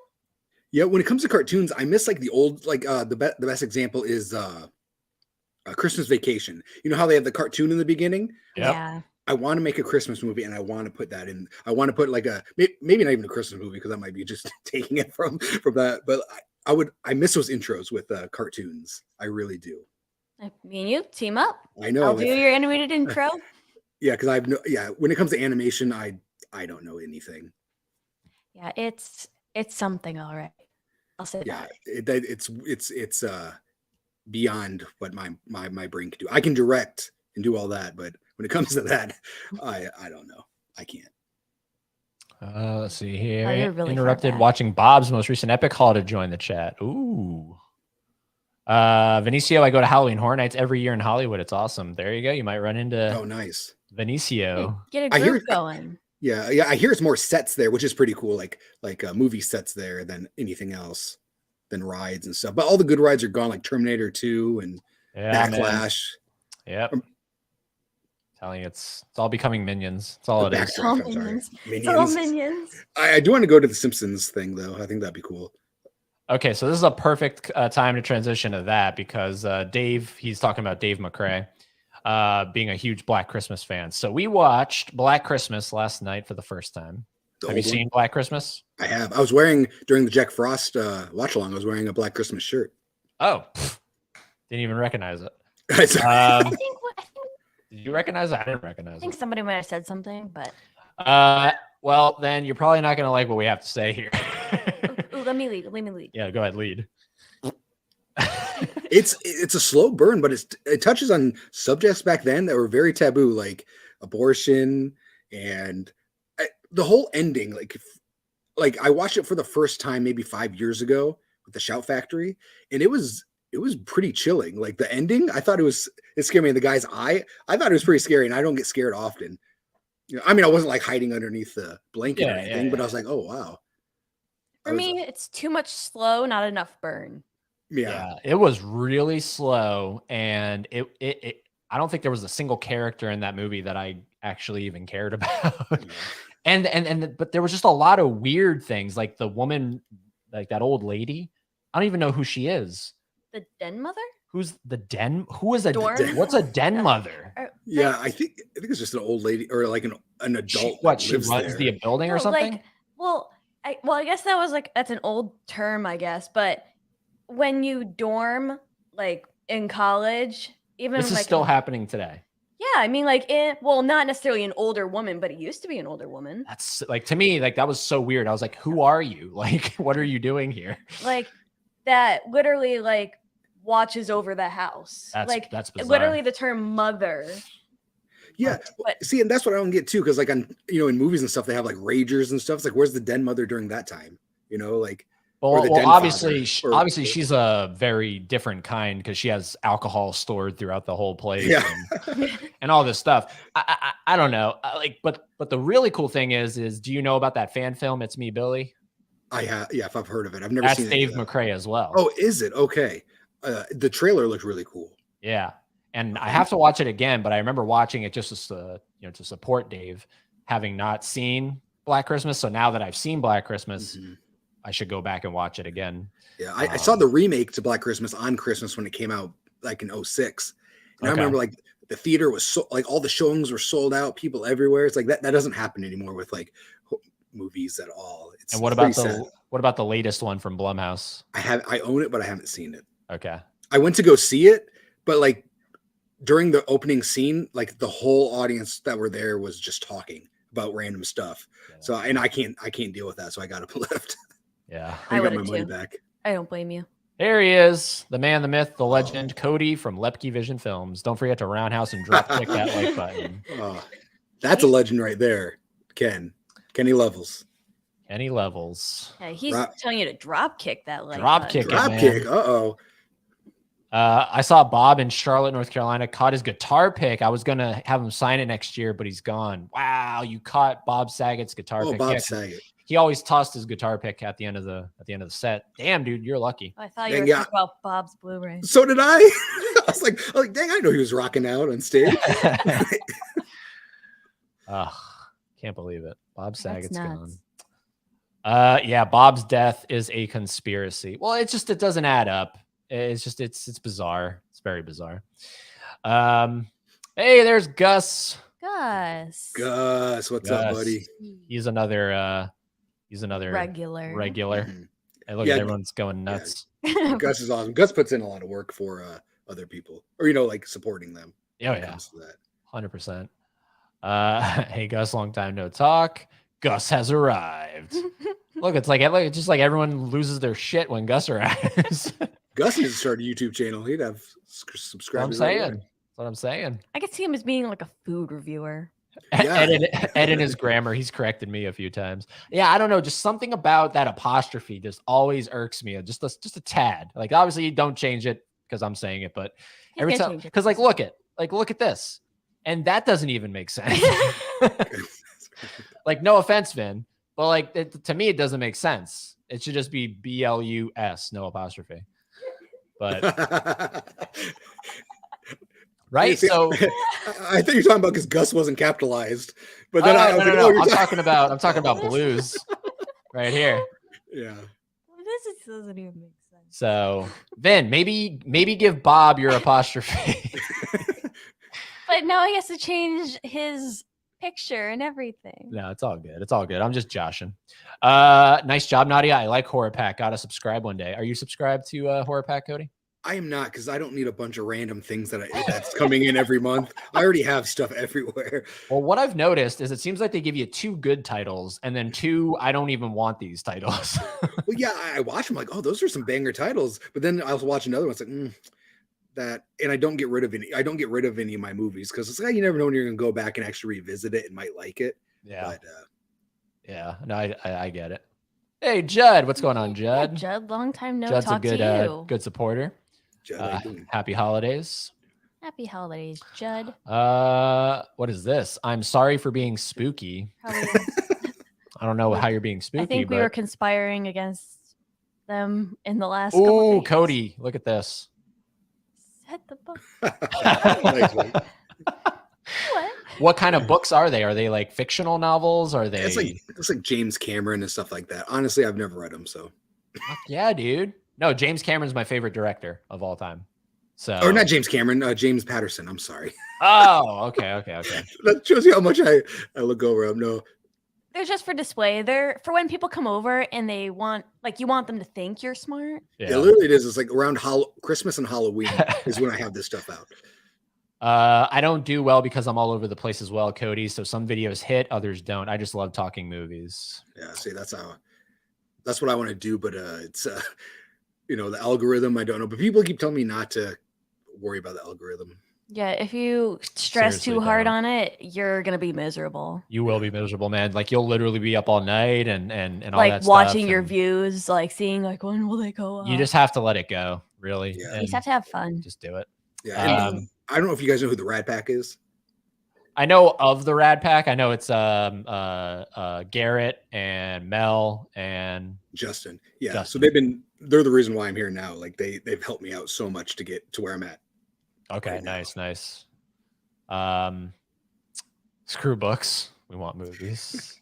Yeah, when it comes to cartoons, I miss the old the best example is Christmas Vacation. You know how they have the cartoon in the beginning? Yep. Yeah. I want to make a Christmas movie, and I want to put that in. I want to put maybe not even a Christmas movie, because that might be just taking it from that, but I miss those intros with cartoons. I really do. Me and you team up. I know. I'll do your animated intro. Yeah, because when it comes to animation, I don't know anything. Yeah, it's something, all right. I'll say that. It's beyond what my brain can do. I can direct and do all that, but when it comes to that, I don't know. I can't. Let's see here. Really interrupted watching Bob's most recent epic haul to join the chat. Ooh. Vinicio, I go to Halloween Horror Nights every year in Hollywood. It's awesome. There you go. You might run into nice Vinicio. Get a group going. Yeah, I hear it's more sets there, which is pretty cool. Like movie sets there than anything else, than rides and stuff. But all the good rides are gone, like Terminator 2 and Backlash. Yep. Telling you, it's all becoming Minions. It's all it is. It's all Minions. It's all Minions. I do want to go to the Simpsons thing though. I think that'd be cool. Okay, so this is a perfect time to transition to that, because Dave, he's talking about Dave McCrae being a huge Black Christmas fan. So we watched Black Christmas last night for the first time. Have you seen Black Christmas? I have. I was wearing, during the Jack Frost watch along, I was wearing a Black Christmas shirt. Oh, didn't even recognize it. I think did you recognize it? I didn't recognize it. I think somebody might have said something, but well, then you're probably not going to like what we have to say here. Ooh, let me lead. Yeah, go ahead, lead. It's a slow burn, but it touches on subjects back then that were very taboo, like abortion and the whole ending. Like I watched it for the first time maybe 5 years ago with the Shout Factory, and it was pretty chilling. Like the ending, I thought it scared me in the guy's eye. I thought it was pretty scary, and I don't get scared often. You know, I mean, I wasn't like hiding underneath the blanket or anything, but I was like, oh wow. For me, it's too much slow, not enough burn. Yeah, it was really slow, and it I don't think there was a single character in that movie that I actually even cared about. But there was just a lot of weird things, like the woman, like that old lady. I don't even know who she is. The den mother? Who's the den? Who is a den? What's a den mother? Yeah, I think it's just an old lady or like an adult. She runs the building or something? Like, I guess that's an old term, I guess. But when you dorm, like in college, even this is still happening today. Yeah, I mean, like, not necessarily an older woman, but it used to be an older woman. That's like, to me, like that was so weird. I was like, who are you? Like, what are you doing here? Like that literally like watches over the house. That's bizarre. Literally the term mother. Yeah, see, and that's what I don't get too, because like in movies and stuff, they have like ragers and stuff. It's like, where's the den mother during that time? You know, like. Well, obviously she's a very different kind because she has alcohol stored throughout the whole place and all this stuff. I don't know, but the really cool thing is do you know about that fan film? It's Me, Billy. I have, if I've heard of it. I've never seen it. That's Dave McRae as well. Oh, is it? Okay. The trailer looked really cool. Yeah, and I have to watch it again, but I remember watching it just to support Dave, having not seen Black Christmas. So now that I've seen Black Christmas. I should go back and watch it again. Yeah, I saw the remake to Black Christmas on Christmas when it came out, like in 2006. And I remember like the theater was like all the showings were sold out, people everywhere. It's like that doesn't happen anymore with like movies at all. And what about the latest one from Blumhouse? I own it, but I haven't seen it. Okay. I went to go see it, but like during the opening scene, like the whole audience that were there was just talking about random stuff. Yeah. So I can't deal with that. So I got uplift. Yeah, I got my money back. I don't blame you. There he is, the man, the myth, the legend, Cody from LoepkeVisionFilms. Don't forget to roundhouse and drop kick that like button. That's a legend right there, Kenny Levels. Kenny Levels. Yeah, he's telling you to drop kick that like drop kick. Drop kick. I saw Bob in Charlotte, North Carolina, caught his guitar pick. I was gonna have him sign it next year, but he's gone. Wow, you caught Bob Saget's guitar pick. Bob Saget. He always tossed his guitar pick at the end of the set. Damn, dude, you're lucky. I thought you were talking about Bob's Blu-ray. So did I. I was like, dang, I know he was rocking out on stage. Can't believe it. Bob Saget's gone. Yeah, Bob's death is a conspiracy. Well, it doesn't add up. It's bizarre. It's very bizarre. Hey, there's Gus. Gus, what's up, buddy? He's another regular. Mm-hmm. And look, everyone's going nuts. Yeah. Gus is awesome. Gus puts in a lot of work for other people, or like supporting them. Oh yeah, 100%. Hey Gus, long time no talk. Gus has arrived. Look, it's just like everyone loses their shit when Gus arrives. Gus needs to start a YouTube channel. He'd have subscribers. That's what I'm saying. I could see him as being like a food reviewer. Yeah. Edit his grammar. He's corrected me a few times. Yeah, I don't know. Just something about that apostrophe just always irks me. Just a tad. Like obviously you don't change it because I'm saying it, but every time because look at this, and that doesn't even make sense. Like no offense, Vin, but like to me it doesn't make sense. It should just be BLUS, no apostrophe. But. Right, so I think you're talking about because Gus wasn't capitalized, but then I'm talking about blues, right here. Yeah, this doesn't even make sense. So then maybe give Bob your apostrophe. But now he has to change his picture and everything. No, it's all good. It's all good. I'm just joshing. Nice job, Nadia. I like Horror Pack. Gotta subscribe one day. Are you subscribed to Horror Pack, Cody? I am not, because I don't need a bunch of random things that's coming in every month. I already have stuff everywhere. Well, what I've noticed is it seems like they give you 2 good titles and then 2 I don't even want these titles. Well, yeah, I watch them like, oh, those are some banger titles. But then I was watching another one. It's like, that, and I don't get rid of any of my movies because it's like you never know when you're gonna go back and actually revisit it and might like it. Yeah. But yeah, no, I get it. Hey, Judd, what's going on, Judd? Yeah, Judd, long time no Judd's talk a good, to you. good supporter. Judd, happy holidays. Happy holidays, Judd. What is this? I'm sorry for being spooky. I don't know how you're being spooky. I think we were conspiring against them in the last. Ooh, Cody, look at this. Set the book. What kind of books are they? Are they like fictional novels? Are they? It's like James Cameron and stuff like that. Honestly, I've never read them. So. Yeah, dude. No, James Cameron's my favorite director of all time. So. Or not James Cameron, James Patterson. I'm sorry. Oh, okay. That shows you how much I look over them. No. They're just for display. They're for when people come over and they want, like, you want them to think you're smart. Yeah, literally it is. It's like around Christmas and Halloween is when I have this stuff out. I don't do well because I'm all over the place as well, Cody. So some videos hit, others don't. I just love talking movies. Yeah, see, that's what I want to do, but it's the algorithm, I don't know. But people keep telling me not to worry about the algorithm. Yeah, if you stress too hard on it, you're gonna be miserable. You will be miserable, man. Like you'll literally be up all night and all like that watching stuff your views, like seeing like when will they go up? You just have to let it go, really. Yeah. You just have to have fun. Just do it. Yeah. I don't know if you guys know who the Rad Pack is. I know of the Rad Pack. I know it's Garrett and Mel and Justin. Yeah. So they're the reason why I'm here now. Like they've helped me out so much to get to where I'm at. Okay, nice. Screw books. We want movies.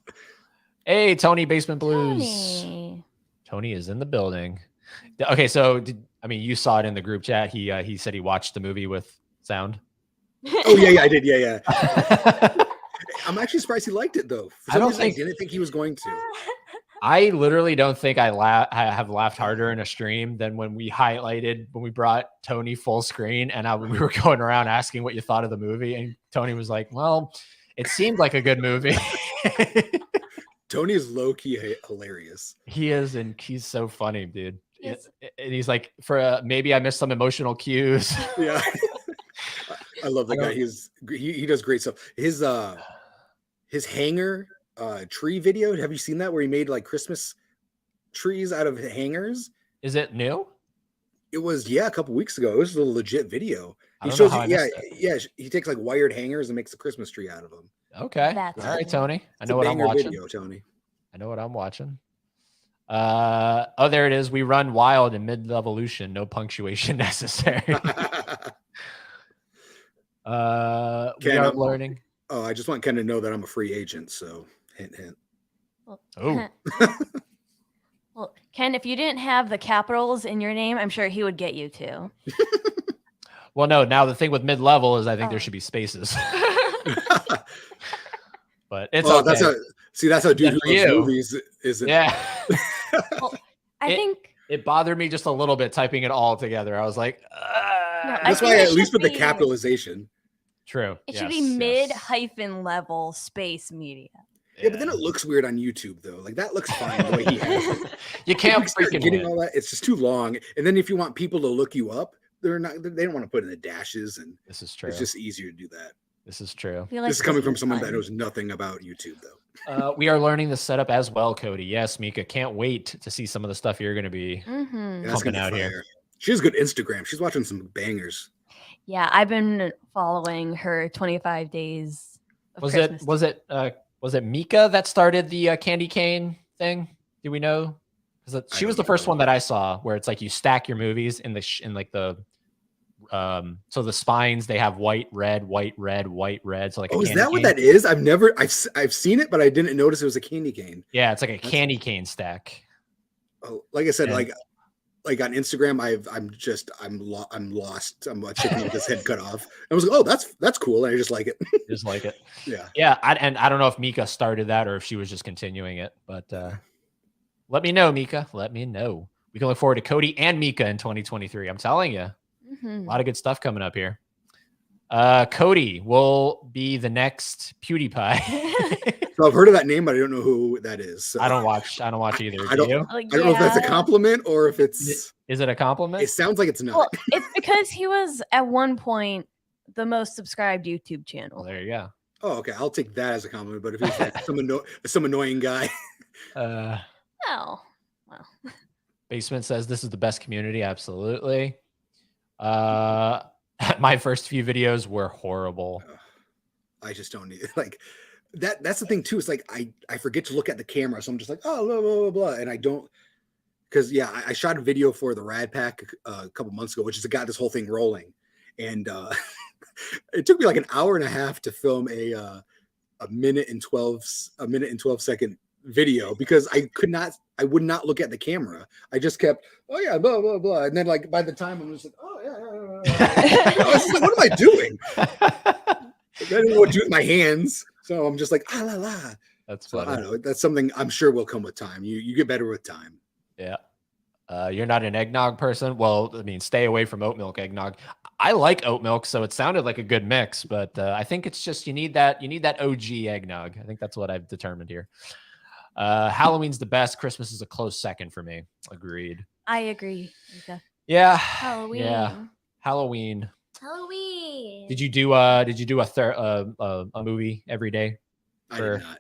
Hey, Tony, Basement Blues. Tony is in the building. Okay, so you saw it in the group chat. He said he watched the movie with sound. Oh yeah, I did. Yeah. I'm actually surprised he liked it though. I didn't think he was going to. I literally don't think I have laughed harder in a stream than when we brought Tony full screen and we were going around asking what you thought of the movie. And Tony was like, well, it seemed like a good movie. Tony is low-key hilarious. He is, and he's so funny, dude. Yes. And he's like, maybe I missed some emotional cues. Yeah. I love that guy. He does great stuff. His hanger tree video. Have you seen that where he made like Christmas trees out of hangers? Is it new? It was, a couple weeks ago. It was a legit video. He takes like wired hangers and makes a Christmas tree out of them. Okay. All right, Tony. I know what I'm watching. Video, Tony. I know what I'm watching. Oh, there it is. We run wild in mid-evolution. No punctuation necessary. We are learning. Oh, I just want Ken to know that I'm a free agent. So hint. Oh. Well, Ken, if you didn't have the capitals in your name, I'm sure he would get you too. Well, no. Now the thing with mid-level is I think there should be spaces. But it's okay. That's how dude who loves movies isn't. Yeah. Well, I think it bothered me just a little bit typing it all together. I was like, that's why I at least put the capitalization. True. It should be mid-level space media. Yeah, but then it looks weird on YouTube though. Like that looks fine the way he has it. You can't freaking getting all that. It's just too long. And then if you want people to look you up, they don't want to put in the dashes, and this is true. It's just easier to do that. This is true. This is coming from someone that knows nothing about YouTube though. We are learning the setup as well, Cody. Yes, Mika. Can't wait to see some of the stuff you're going to be pumping out here. She has good Instagram. She's watching some bangers. Yeah, I've been following her 25 days. Was it Mika that started the candy cane thing? Do we know? Because she was the first one that I saw where it's like you stack your movies in the so the spines, they have white, red, white, red, white, red. So like, is that what that is? I've seen it, but I didn't notice it was a candy cane. Yeah, it's like a candy cane stack. Oh, like I said, like on Instagram, I'm lost. I'm a chicken with his head cut off. I was like, oh, that's cool. And I just like it. Just like it. Yeah. And I don't know if Mika started that or if she was just continuing it, but let me know, Mika. Let me know. We can look forward to Cody and Mika in 2023. I'm telling you, a lot of good stuff coming up here. Cody will be the next PewDiePie. So I've heard of that name, but I don't know who that is. So. I don't watch either. I don't know if that's a compliment or if it's. Is it a compliment? It sounds like it's not. Well, it's because he was at one point the most subscribed YouTube channel. Well, there you go. Oh, okay. I'll take that as a compliment. But if he's like some annoying guy. Oh, well. Basement says this is the best community. Absolutely. My first few videos were horrible. I just don't need like that. That's the thing too. It's like I forget to look at the camera, so I'm just like, oh, blah blah blah blah, and I don't because I shot a video for the Rad Pack a couple months ago, which has got this whole thing rolling, and it took me like an hour and a half to film a minute and 12 second video because I would not look at the camera. I just kept, oh yeah, blah blah blah, and then like by the time I'm just like, oh yeah. I was just like, what am I doing? I didn't know what to do with my hands, so I'm just like, ah la la. That's funny. funny. I don't know. That's something I'm sure will come with time. You get better with time. Yeah. You're not an eggnog person. Well, I mean, stay away from oat milk eggnog. I like oat milk, so it sounded like a good mix, but I think it's just you need that OG eggnog. I think that's what I've determined here. Halloween's the best. Christmas is a close second for me. Agreed. I agree. Lisa. Yeah. Halloween. Yeah. Halloween. Halloween. Did you do a movie every day? I did not.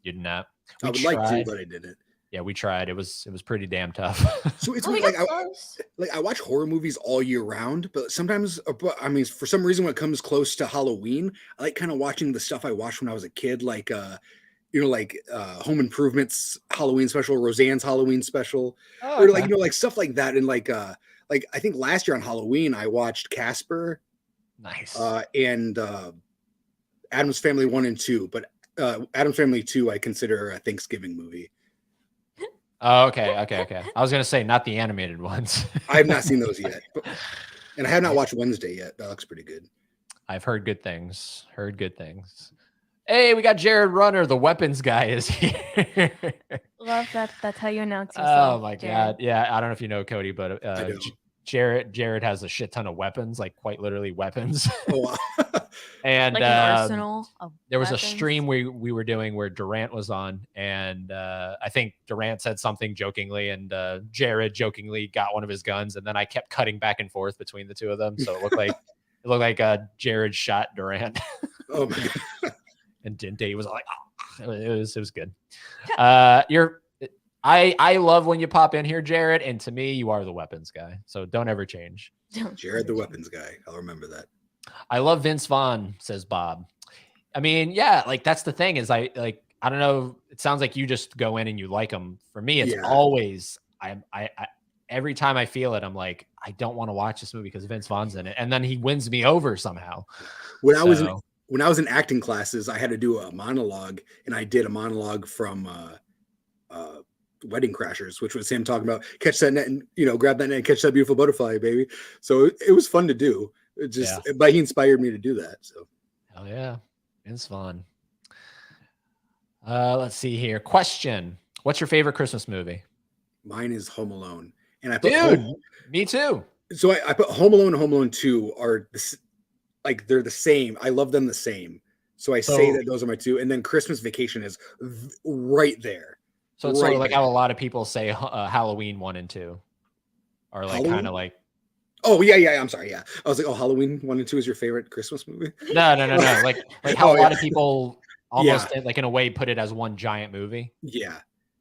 You did not. I would like to, but I didn't. Yeah, we tried. It was pretty damn tough. So it's like I watch horror movies all year round, but sometimes, I mean, for some reason, when it comes close to Halloween, I like kind of watching the stuff I watched when I was a kid, like Home Improvement's Halloween special, Roseanne's Halloween special, or like like stuff like that. And like I think last year on Halloween, I watched Casper, nice, and Addams Family 1 and 2, but Addams Family 2 I consider a Thanksgiving movie. Oh, okay. I was gonna say not the animated ones. I have not seen those yet, and I have not watched Wednesday yet. That looks pretty good. I've heard good things. Hey, we got Jared Runner, the weapons guy, is here. Love that. That's how you announce yourself. Oh my Jared. God! Yeah, I don't know if you know Cody, but Jared has a shit ton of weapons, like quite literally weapons. Oh, wow. And like an arsenal of there was weapons. a stream we were doing where Durant was on, and I think Durant said something jokingly, and Jared jokingly got one of his guns, and then I kept cutting back and forth between the two of them, so it looked like Jared shot Durant. Oh my God. And Dinte was like, oh, it was good. I love when you pop in here, Jared, and to me, you are the weapons guy, so don't ever change. Jared, the weapons guy. I'll remember that. I love Vince Vaughn, says Bob. I mean, yeah, like that's the thing is I don't know. It sounds like you just go in and you like him. For me, it's always I every time I feel it, I'm like, I don't want to watch this movie because Vince Vaughn's in it, and then he wins me over somehow. When I was in acting classes, I had to do a monologue, and I did a monologue from Wedding Crashers, which was him talking about catch that net and grab that net and catch that beautiful butterfly, baby. So it was fun to do. It just, but he inspired me to do that. So, hell yeah, Vince Vaughn. Let's see here. Question: what's your favorite Christmas movie? Mine is Home Alone, and me too. So I put Home Alone and Home Alone 2 are like they're the same. I love them the same. So I say that those are my two, and then Christmas Vacation is right there. So it's sort of like how a lot of people say Halloween 1 and 2 are like kind of like. Oh yeah. I'm sorry. Yeah, I was like, oh, Halloween 1 and 2 is your favorite Christmas movie? No. Like how a lot of people almost like in a way put it as one giant movie. Yeah,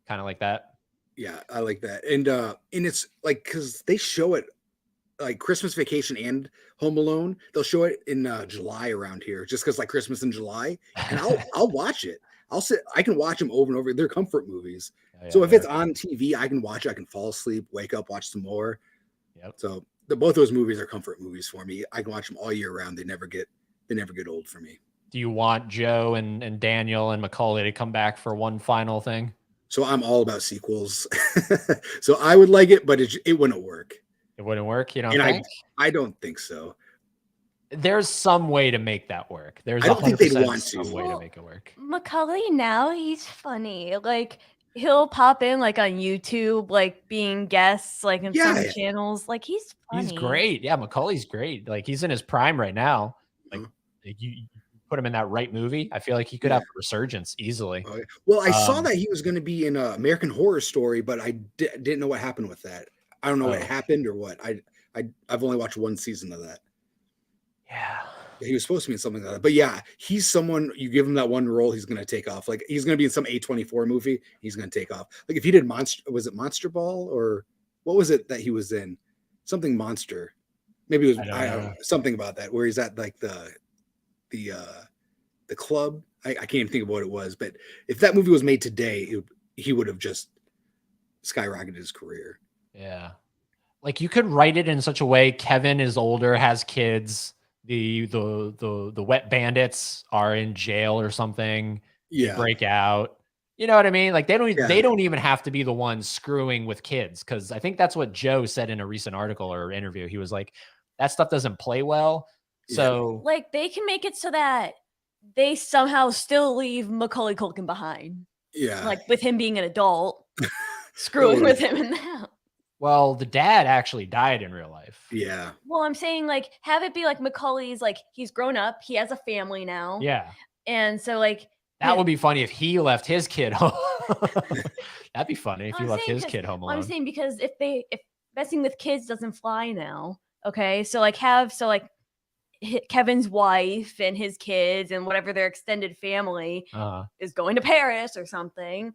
kind of like that. Yeah, I like that, and it's like because they show it like Christmas Vacation and Home Alone. They'll show it in July around here, just because like Christmas in July, and I'll watch it. I can watch them over and over. They're comfort movies. So if it's on TV, I can watch it. I can fall asleep, wake up, watch some more. Yep. So both those movies are comfort movies for me. I can watch them all year round. They never get old for me. Do you want Joe and Daniel and Macaulay to come back for one final thing? So I'm all about sequels. So I would like it, but it wouldn't work. It wouldn't work, think? I don't think so. There's some way to make that work. I don't think they'd want some way to make it work. Macaulay now, he's funny. Like he'll pop in like on YouTube, like being guests, like in some channels. Like he's funny. He's great. Yeah, Macaulay's great. Like he's in his prime right now. Like put him in that right movie, I feel like he could have a resurgence easily. Oh, yeah. Well, I saw that he was going to be in American Horror Story, but I didn't know what happened with that. I don't know what happened or what. I've only watched one season of that. Yeah. He was supposed to be in something like that. But yeah, he's someone, you give him that one role, he's going to take off. Like he's going to be in some A24 movie, he's going to take off. Like if he did was it Monster Ball or what was it that he was in? Something Monster. Maybe it was I don't know, something about that where he's at like the club. I can't even think of what it was, but if that movie was made today, he would have just skyrocketed his career. Yeah. Like you could write it in such a way. Kevin is older, has kids. The wet bandits are in jail or something. Yeah. They break out. You know what I mean? Like they don't even have to be the ones screwing with kids. Cause I think that's what Joe said in a recent article or interview. He was like, that stuff doesn't play well. So like they can make it so that they somehow still leave Macaulay Culkin behind. Yeah. Like with him being an adult, screwing with him in the house. Well, the dad actually died in real life. Yeah. Well, I'm saying like have it be like Macaulay's like he's grown up, he has a family now. Yeah. And so like that would be funny if he left his kid home. That'd be funny if he left his kid home alone. I'm saying because if messing with kids doesn't fly now, okay? So like Kevin's wife and his kids and whatever their extended family is going to Paris or something.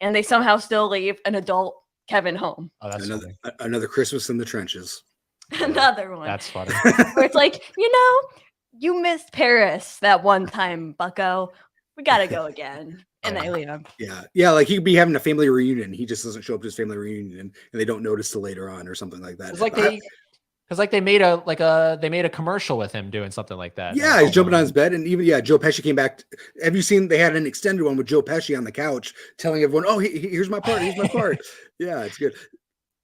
And they somehow still leave an adult Kevin home. Oh, that's another Christmas in the trenches. Another one. That's funny. Where it's like, you missed Paris that one time, bucko. We got to go again. And they leave him. Yeah. Yeah. Like he could be having a family reunion. He just doesn't show up to his family reunion and they don't notice till later on or something like that. It's like they made a commercial with him doing something like that. Yeah, he's jumping on his bed, and even Joe Pesci came back. Have you seen? They had an extended one with Joe Pesci on the couch, telling everyone, "Oh, here's my part. Here's my part." Yeah, it's good.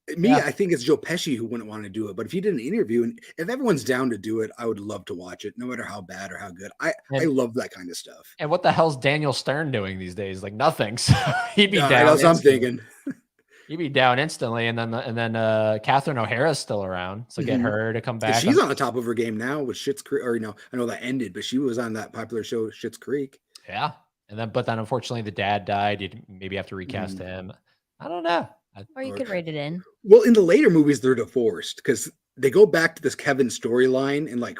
I think it's Joe Pesci who wouldn't want to do it, but if he did an interview, and if everyone's down to do it, I would love to watch it, no matter how bad or how good. I love that kind of stuff. And what the hell's Daniel Stern doing these days? Like nothing. So he'd be down. That's what I'm thinking. He'd be down instantly, and then Catherine O'Hara's still around, so get her to come back. She's on the top of her game now with Schitt's Creek, or I know that ended, but she was on that popular show Schitt's Creek. Yeah, but then unfortunately the dad died. You'd maybe have to recast him. I don't know. Or you could write it in. Well, in the later movies, they're divorced because they go back to this Kevin storyline in like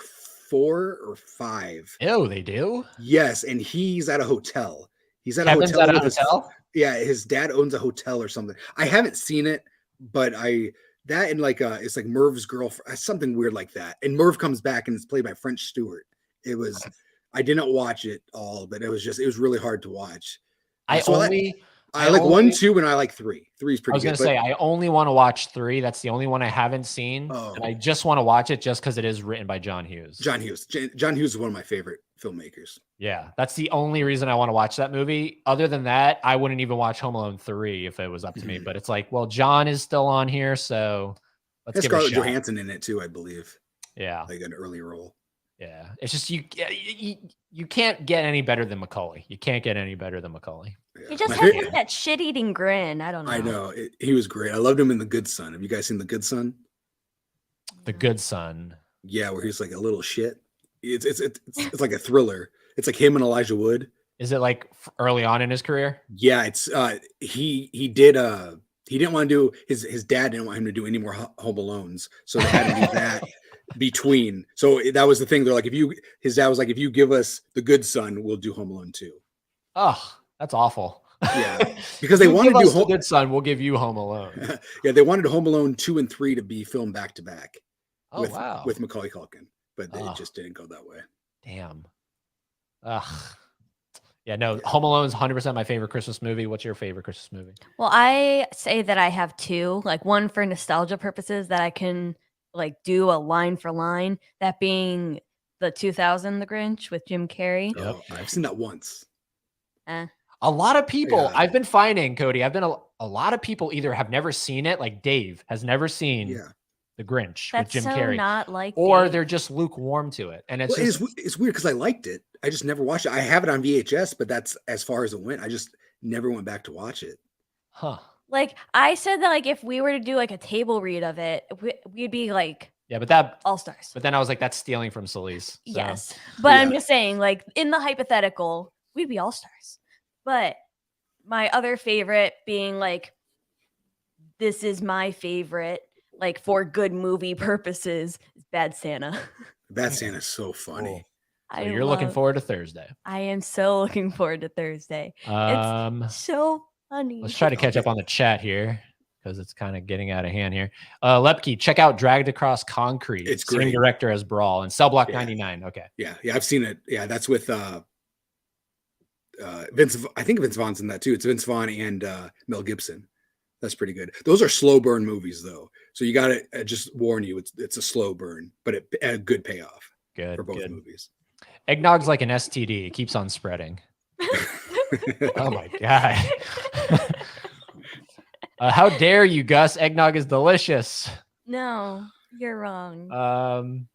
4 or 5. Oh, they do? Yes, and he's at a hotel. He's at Kevin's a hotel. At a hotel? Yeah, his dad owns a hotel or something. I haven't seen it, but it's like Merv's girlfriend, something weird like that. And Merv comes back and it's played by French Stewart. I didn't watch it all, but it was really hard to watch. I like 1, 2, and I like 3. 3 is pretty good. I was going to say, I only want to watch 3. That's the only one I haven't seen. And I just want to watch it just because it is written by John Hughes. John Hughes is one of my favorite filmmakers. Yeah, that's the only reason I want to watch that movie. Other than that, I wouldn't even watch Home Alone 3 if it was up to me. But it's like, well, John is still on here, so let's give it a shot. Scarlett Johansson in it too, I believe. Yeah, like an early role. Yeah, it's just you can't get any better than Macaulay. You can't get any better than Macaulay. Yeah. He just has that shit-eating grin. I don't know. I know. He was great. I loved him in The Good Son. Have you guys seen The Good Son? The Good Son. Yeah, where he's like a little shit. It's like a thriller. It's like him and Elijah Wood. Is it like early on in his career? Yeah, it's he didn't want to do his dad didn't want him to do any more Home Alones, so they had to do that between. So that was the thing. They're like, his dad was like, if you give us The Good Son, we'll do Home Alone 2. Oh, that's awful. Yeah, because they wanted to do The Good Son. We'll give you Home Alone. Yeah, they wanted Home Alone 2 and 3 to be filmed back to back. Oh, wow. With Macaulay Culkin, but they just didn't go that way. Damn. Ugh. Yeah, no, Home Alone is 100% my favorite Christmas movie. What's your favorite Christmas movie? Well, I say that I have 2, like one for nostalgia purposes that I can like do a line for line, that being the 2000 The Grinch with Jim Carrey. Oh, I've seen that once. A lot of people I've been finding, Cody, a lot of people either have never seen it, like Dave has never seen The Grinch with Jim Carrey. Not like or Dave. They're just lukewarm to it. And it's weird because I liked it. I just never watched it. I have it on VHS, but that's as far as it went. I just never went back to watch it. Huh. Like I said that like if we were to do like a table read of it, we'd be like Yeah, but that All Stars. But then I was like, that's stealing from Solis. So. Yes, but I'm just saying, like in the hypothetical, we'd be All Stars. But my other favorite being like, this is my favorite, like for good movie purposes, is Bad Santa. Bad Santa's so funny. So you're looking forward to Thursday. I am so looking forward to Thursday. It's so funny. Let's try to catch up on the chat here because it's kind of getting out of hand here. Lepke, check out Dragged Across Concrete. It's great. Same director as Brawl and Cell Block 99. Okay. Yeah, I've seen it. Yeah, that's with Vince. I think Vince Vaughn's in that too. It's Vince Vaughn and Mel Gibson. That's pretty good. Those are slow burn movies though, so you got to just warn you, it's a slow burn, but a good payoff. Good for both movies. Eggnog's like an STD. It keeps on spreading. Oh my God. How dare you, Gus? Eggnog is delicious. No, you're wrong.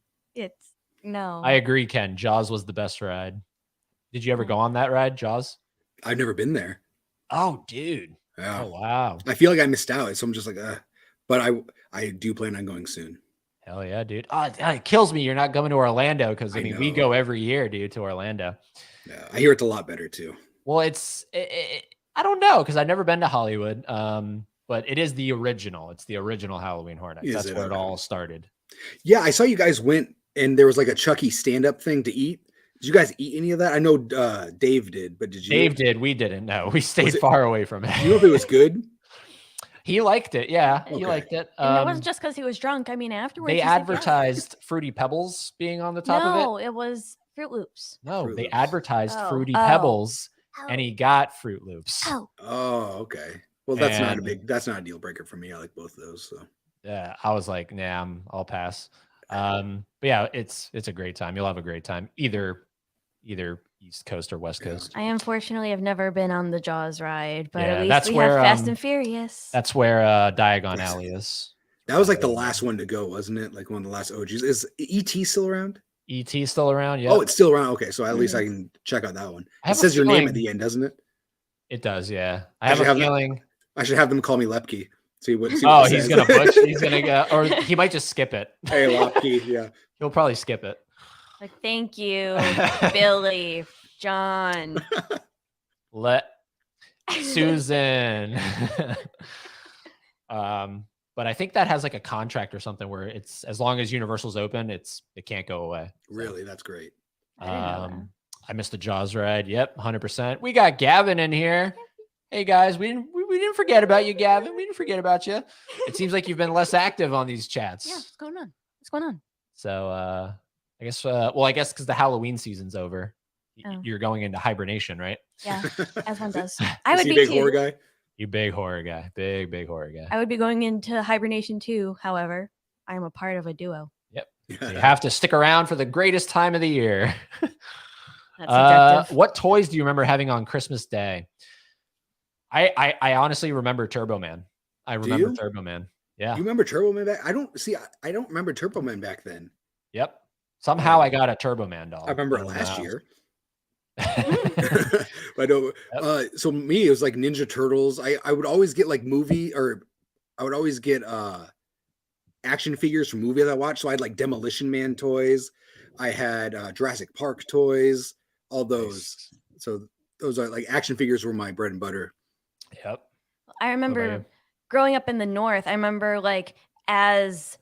No. I agree, Ken. Jaws was the best ride. Did you ever go on that ride, Jaws? I've never been there. Oh, dude. Yeah. Oh, wow. I feel like I missed out. So I'm just like, but I do plan on going soon. Hell yeah, dude. Oh, it kills me you're not coming to Orlando because I mean we go every year, dude, to Orlando. Yeah, I hear it's a lot better too. Well, I don't know because I've never been to Hollywood. But it is the original. It's the original Halloween Horror Nights. That's where it all started. Yeah, I saw you guys went and there was like a Chucky stand-up thing to eat. Did you guys eat any of that? I know Dave did, but did you? Dave did. We didn't. No, we stayed far away from it. Do you know if it was good? He liked it. Yeah, he liked it. And it wasn't just because he was drunk. I mean, afterwards they advertised Fruity Pebbles being on the top of it. No, it was Fruit Loops. No, they advertised Fruity Pebbles, and he got Fruit Loops. Oh, okay. Well, that's not a deal breaker for me. I like both of those. So yeah, I was like, nah, I'll pass. But yeah, it's a great time. You'll have a great time. Either East Coast or West Coast. I unfortunately have never been on the Jaws ride, but at least we have Fast and Furious. That's where Diagon Alley is. That was like the last one to go, wasn't it? Like one of the last OGs. Is E.T. still around? E.T. still around? Yeah. Oh, it's still around. Okay, so at least I can check out that one. It says your name at the end, doesn't it? It does, yeah. I have a feeling. I should have them call me Lepke. See what he's gonna butch. He's gonna go, or he might just skip it. Hey, Lepke, yeah. He'll probably skip it. Like, thank you, Billy, John, Susan. But I think that has like a contract or something where it's as long as Universal's open, it can't go away. Really, that's great. I missed the Jaws ride. Yep, 100%. We got Gavin in here. Hey guys, we didn't forget about you, Gavin. We didn't forget about you. It seems like you've been less active on these chats. Yeah, what's going on? What's going on? So I guess because the Halloween season's over, you're going into hibernation, right? Yeah, as one does. I would be big horror guy. You big horror guy, big horror guy. I would be going into hibernation too. However, I am a part of a duo. Yep. You have to stick around for the greatest time of the year. That's what toys do you remember having on Christmas Day? I honestly remember Turbo Man. I remember Turbo Man. Yeah. You remember Turbo Man back? I don't remember Turbo Man back then. Yep. Somehow I got a Turbo Man doll. I remember it last year. But so me, it was like Ninja Turtles. I would always get like I would always get action figures from movies I watched. So I had like Demolition Man toys. I had Jurassic Park toys, all those. So those are like action figures were my bread and butter. Yep. I remember growing up in the North. I remember like as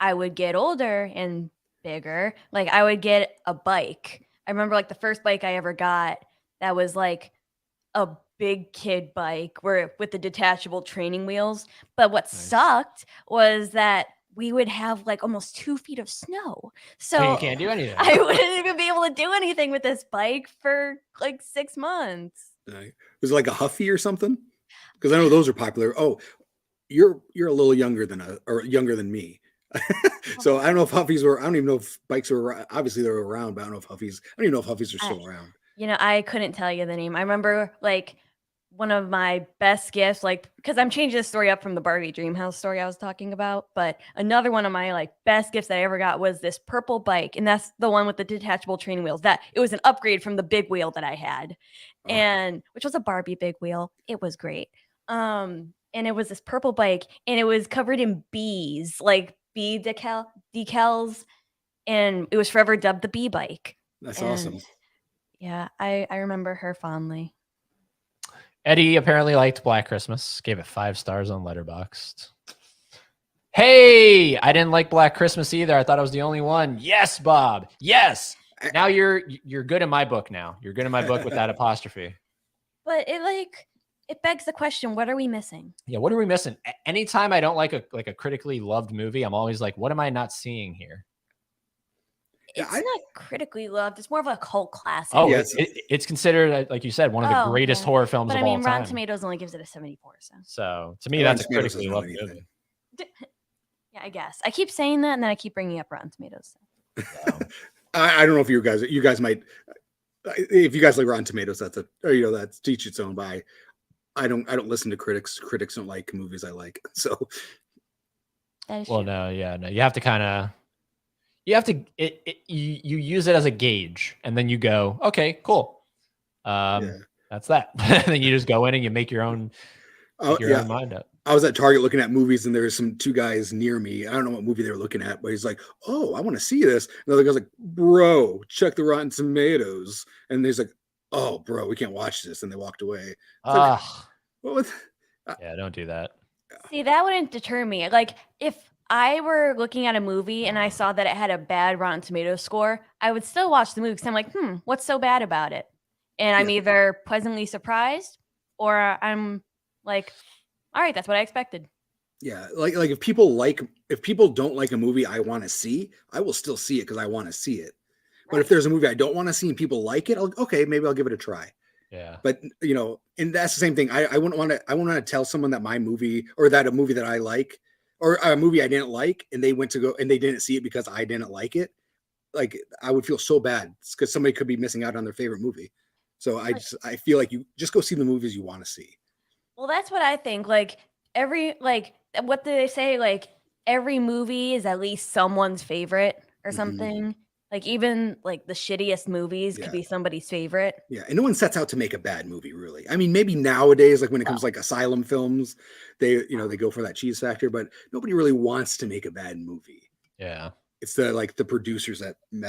I would get older and bigger, like I would get a bike. I remember like the first bike I ever got that was like a big kid bike with the detachable training wheels. But what sucked was that we would have like almost 2 feet of snow. So you can't do anything. I wouldn't even be able to do anything with this bike for like 6 months. Was it like a Huffy or something? Because I know those are popular. Oh, you're a little younger than me. So I don't know if Huffies were. I don't even know if bikes were. Obviously they were around, but I don't know if Huffies. I don't even know if Huffies are still around. I couldn't tell you the name. I remember like one of my best gifts, like because I'm changing this story up from the Barbie Dream House story I was talking about, but another one of my like best gifts that I ever got was this purple bike, and that's the one with the detachable training wheels. That it was an upgrade from the big wheel that I had, and which was a Barbie big wheel. It was great. And it was this purple bike, and it was covered in bees, like B decals, and it was forever dubbed the B bike. That's awesome. Yeah, I remember her fondly. Eddie apparently liked Black Christmas. Gave it 5 stars on Letterboxd. Hey, I didn't like Black Christmas either. I thought I was the only one. Yes, Bob. Yes. Now you're good in my book now. You're good in my book with that apostrophe. But it begs the question, what are we missing? Yeah, what are we missing? Anytime I don't like a critically loved movie, I'm always like, what am I not seeing here? It's not critically loved. It's more of a cult classic. Oh, yes. It's considered, like you said, one of the greatest horror films of all time. Rotten Tomatoes only gives it a 74. So to me, that's a critically loved movie. Yeah, I guess. I keep saying that, and then I keep bringing up Rotten Tomatoes. So. I don't know if you guys might, if you guys like Rotten Tomatoes, that's that's to each its own. But I don't listen to critics. Critics don't like movies I like. So. Well, no, you have to kind of. You have to you use it as a gauge, and then you go, okay, cool. That's that. And then you just go in and you make your own own mind up. I was at Target looking at movies, and there was 2 guys near me. I don't know what movie they were looking at, but he's like, "Oh, I want to see this." Another guy's like, "Bro, check the Rotten Tomatoes." And he's like, "Oh, bro, we can't watch this." And they walked away. Yeah, don't do that. See, that wouldn't deter me. Like, if I were looking at a movie and I saw that it had a bad Rotten Tomatoes score, I would still watch the movie because I'm like, what's so bad about it? And I'm either pleasantly surprised or I'm like, all right, that's what I expected. Yeah, like if people don't like a movie I want to see, I will still see it because I want to see it. But if there's a movie I don't want to see and people like it, maybe I'll give it a try. Yeah. But and that's the same thing. I wouldn't want to tell someone that my movie or that a movie that I like or a movie I didn't like and they went to go and they didn't see it because I didn't like it. Like I would feel so bad because somebody could be missing out on their favorite movie. So I feel like you just go see the movies you want to see. Well, that's what I think. Like what do they say? Like every movie is at least someone's favorite or something. Like even like the shittiest movies could be somebody's favorite. Yeah, and no one sets out to make a bad movie, really. I mean, maybe nowadays, like when it comes to like asylum films, they go for that cheese factor, but nobody really wants to make a bad movie. Yeah, it's the producers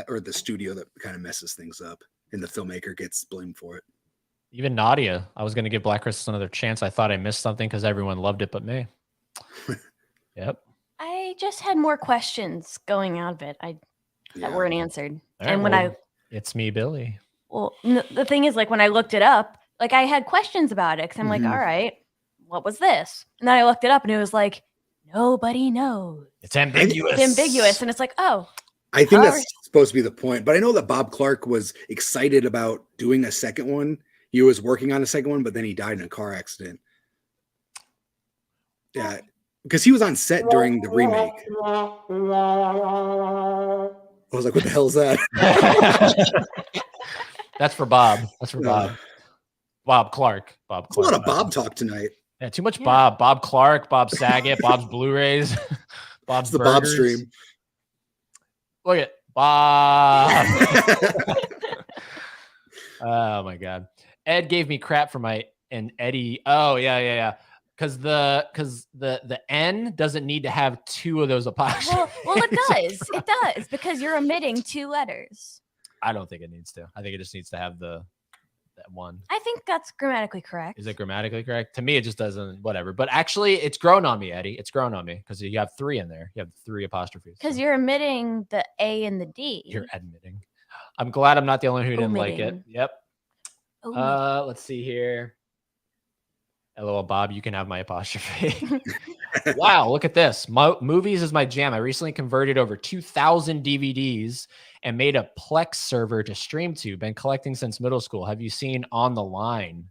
or the studio that kind of messes things up, and the filmmaker gets blamed for it. Even Nadia, I was going to give Black Christmas another chance. I thought I missed something because everyone loved it but me. Yep. I just had more questions going out of it. That weren't answered. Right, and when it's me, Billy. Well, the thing is, like when I looked it up, like I had questions about it because I'm like, all right, what was this? And then I looked it up and it was like, nobody knows. It's ambiguous. It's ambiguous. And it's like, oh. I think that's supposed to be the point. But I know that Bob Clark was excited about doing a second one. He was working on a second one, but then he died in a car accident. Yeah, because he was on set during the remake. I was like, what the hell is that? That's for Bob. That's for Bob. Bob Clark. Bob Clark. A lot of Bob talk tonight. Yeah, too much Bob. Bob Clark, Bob Saget, Bob's Blu-rays, Bob's the Bob stream. Look at Bob. Oh my God. Ed gave me crap for and Eddie. Oh yeah. Because the N doesn't need to have 2 of those apostrophes. Well, it does. It does because you're omitting 2 letters. I don't think it needs to. I think it just needs to have that one. I think that's grammatically correct. Is it grammatically correct? To me, it just doesn't. Whatever. But actually, it's grown on me, Eddie. It's grown on me because you have 3 in there. You have 3 apostrophes. Because you're omitting the A and the D. You're admitting. I'm glad I'm not the only one who didn't like it. Yep. Let's see here. LOL, Bob, you can have my apostrophe. Wow, look at this. Movies is my jam. I recently converted over 2,000 DVDs and made a Plex server to stream to. Been collecting since middle school. Have you seen On the Line?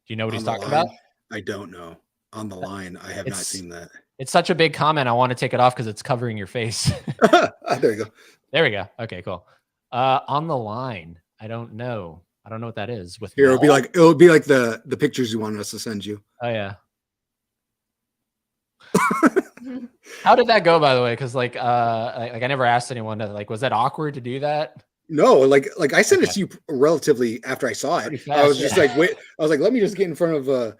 Do you know what he's talking about? I don't know. On the Line. I have not seen that. It's such a big comment. I want to take it off because it's covering your face. There you go. There we go. Okay, cool. On the Line. I don't know. I don't know what that is. With here, it'll be like the pictures you wanted us to send you. Oh yeah. How did that go, by the way? Because like I never asked anyone. Was that awkward to do that? No, like I sent it to you relatively after I saw it. Fast, I was just like, wait. I was like, let me just get in front of a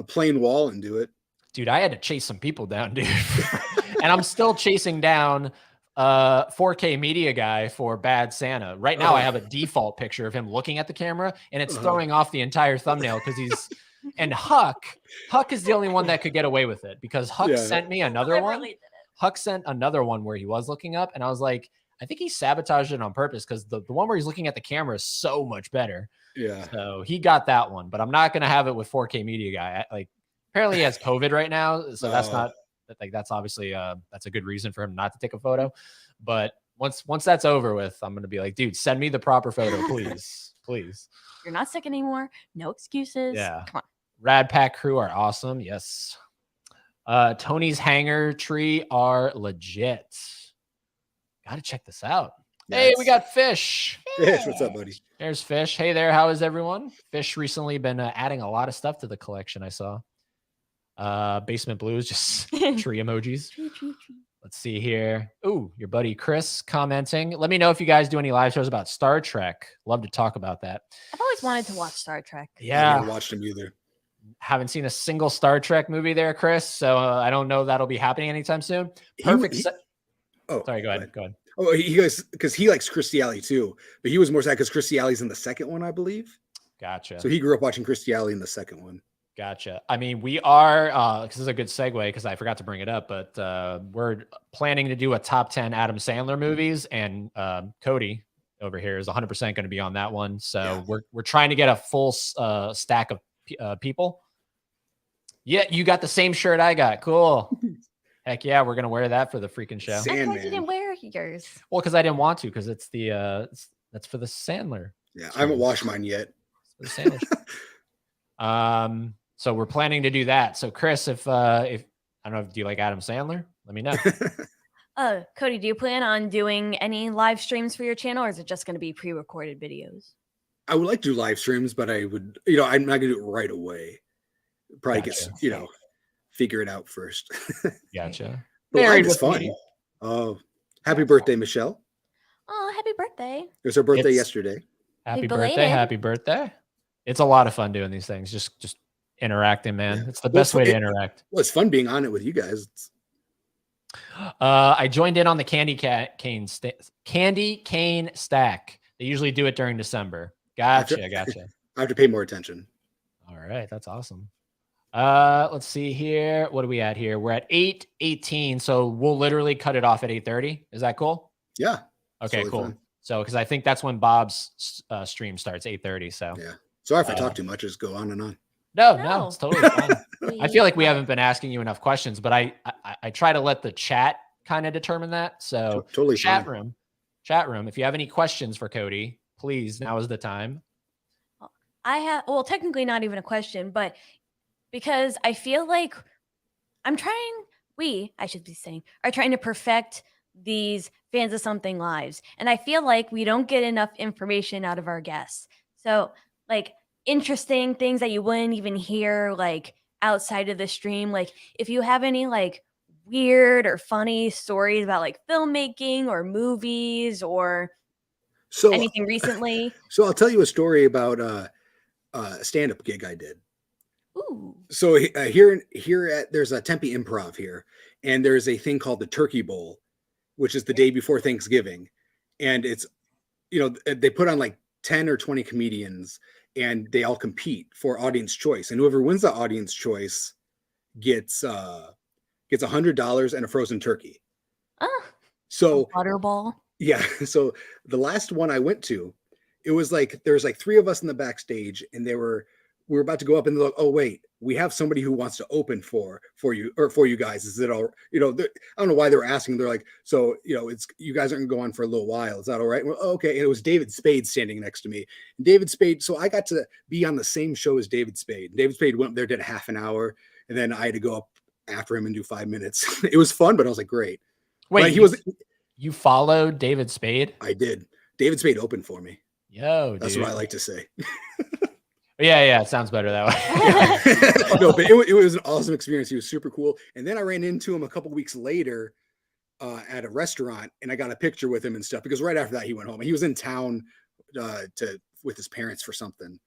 plain wall and do it. Dude, I had to chase some people down, dude. And I'm still chasing down 4K media guy for Bad Santa. Right now I have a default picture of him looking at the camera, and it's throwing off the entire thumbnail because he's and Huck is the only one that could get away with it, because Huck sent me another one. Huck sent another one where he was looking up, and I was like, I think he sabotaged it on purpose, because the one where he's looking at the camera is so much better. Yeah. So he got that one, but I'm not going to have it with 4K media guy. Like, apparently he has COVID right now. So that's not like, that's obviously that's a good reason for him not to take a photo. But once that's over with, I'm going to be like, dude, send me the proper photo, please. Please. You're not sick anymore. No excuses. Yeah. Come on. Rad Pack crew are awesome. Yes. Tony's hanger tree are legit. Gotta check this out. Yes. Hey, we got Fish. Fish, what's up, buddy? There's Fish. Hey there, how is everyone? Fish recently been adding a lot of stuff to the collection, I saw. Basement Blues, just tree emojis. Let's see here. Ooh, your buddy Chris commenting. Let me know if you guys do any live shows about Star Trek. Love to talk about that. I've always wanted to watch Star Trek. Yeah. I haven't watched them either. Haven't seen a single Star Trek movie there, Chris. So I don't know if that'll be happening anytime soon. Perfect. Oh, sorry. Go ahead. Go ahead. Oh, he goes because he likes Kirstie Alley too, but he was more sad because Kirstie Alley's in the second one, I believe. Gotcha. So he grew up watching Kirstie Alley in the second one. Gotcha. I mean, we are, this is a good segue because I forgot to bring it up, but we're planning to do a top 10 Adam Sandler movies, and Cody over here is 100% going to be on that one. So we're trying to get a full stack of people. Yeah, you got the same shirt I got. Cool. Heck yeah, we're gonna wear that for the freaking show. I thought you didn't wear yours. Well, because I didn't want to, because it's the that's for the Sandler. Yeah, I haven't washed mine yet. It's for the Sandler. So we're planning to do that. So Chris, if I don't know, do you like Adam Sandler? Let me know. Cody, do you plan on doing any live streams for your channel, or is it just going to be pre-recorded videos? I would like to do live streams, but I would, I'm not gonna do it right away. Probably get, figure it out first. Gotcha. But live is fun. Oh, happy birthday, Michelle. Oh, happy birthday. It was her birthday yesterday. Happy birthday. Happy birthday. It's a lot of fun doing these things. Just interacting, man. It's the best way to interact. Well, it's fun being on it with you guys. I joined in on the candy cane stack. They usually do it during December. Gotcha. I have to pay more attention. All right. That's awesome. Let's see here. What are we at here? We're at 8:18. So we'll literally cut it off at 8:30. Is that cool? Yeah. Okay, cool. Fun. So, because I think that's when Bob's stream starts, 8:30. So yeah. Sorry if I talk too much. Just go on and on. No, it's totally fine. I feel like we haven't been asking you enough questions, but I try to let the chat kind of determine that. So totally chat room. If you have any questions for Cody, please, now is the time. I have, well, technically not even a question, but because I feel like I should be saying, are trying to perfect these Fans of Something lives. And I feel like we don't get enough information out of our guests. So like interesting things that you wouldn't even hear like outside of the stream. Like if you have any like weird or funny stories about like filmmaking or movies or anything recently. So I'll tell you a story about a stand-up gig I did. Ooh. So here there's a Tempe Improv here, and there's a thing called the Turkey Bowl, which is the day before Thanksgiving, and it's they put on like 10 or 20 comedians, and they all compete for audience choice, and whoever wins the audience choice gets $100 and a frozen turkey. So Butterball. Yeah. So the last one I went to, it was like there's like 3 of us in the backstage, and we were about to go up, and they're like, oh wait, we have somebody who wants to open for you or for you guys. Is it all, I don't know why they were asking. They're like, so, it's, you guys aren't going to go on for a little while. Is that all right? Well, okay. And it was David Spade standing next to me. And David Spade. So I got to be on the same show as David Spade. David Spade went up there, did a half an hour, and then I had to go up after him and do 5 minutes. It was fun, but I was like, great. Wait, you followed David Spade? I did. David Spade opened for me. Yo, that's dude. what I like to say. Yeah, it sounds better that way. No, but it was an awesome experience. He was super cool. And then I ran into him a couple weeks later at a restaurant, and I got a picture with him and stuff, because right after that he went home. He was in town with his parents for something.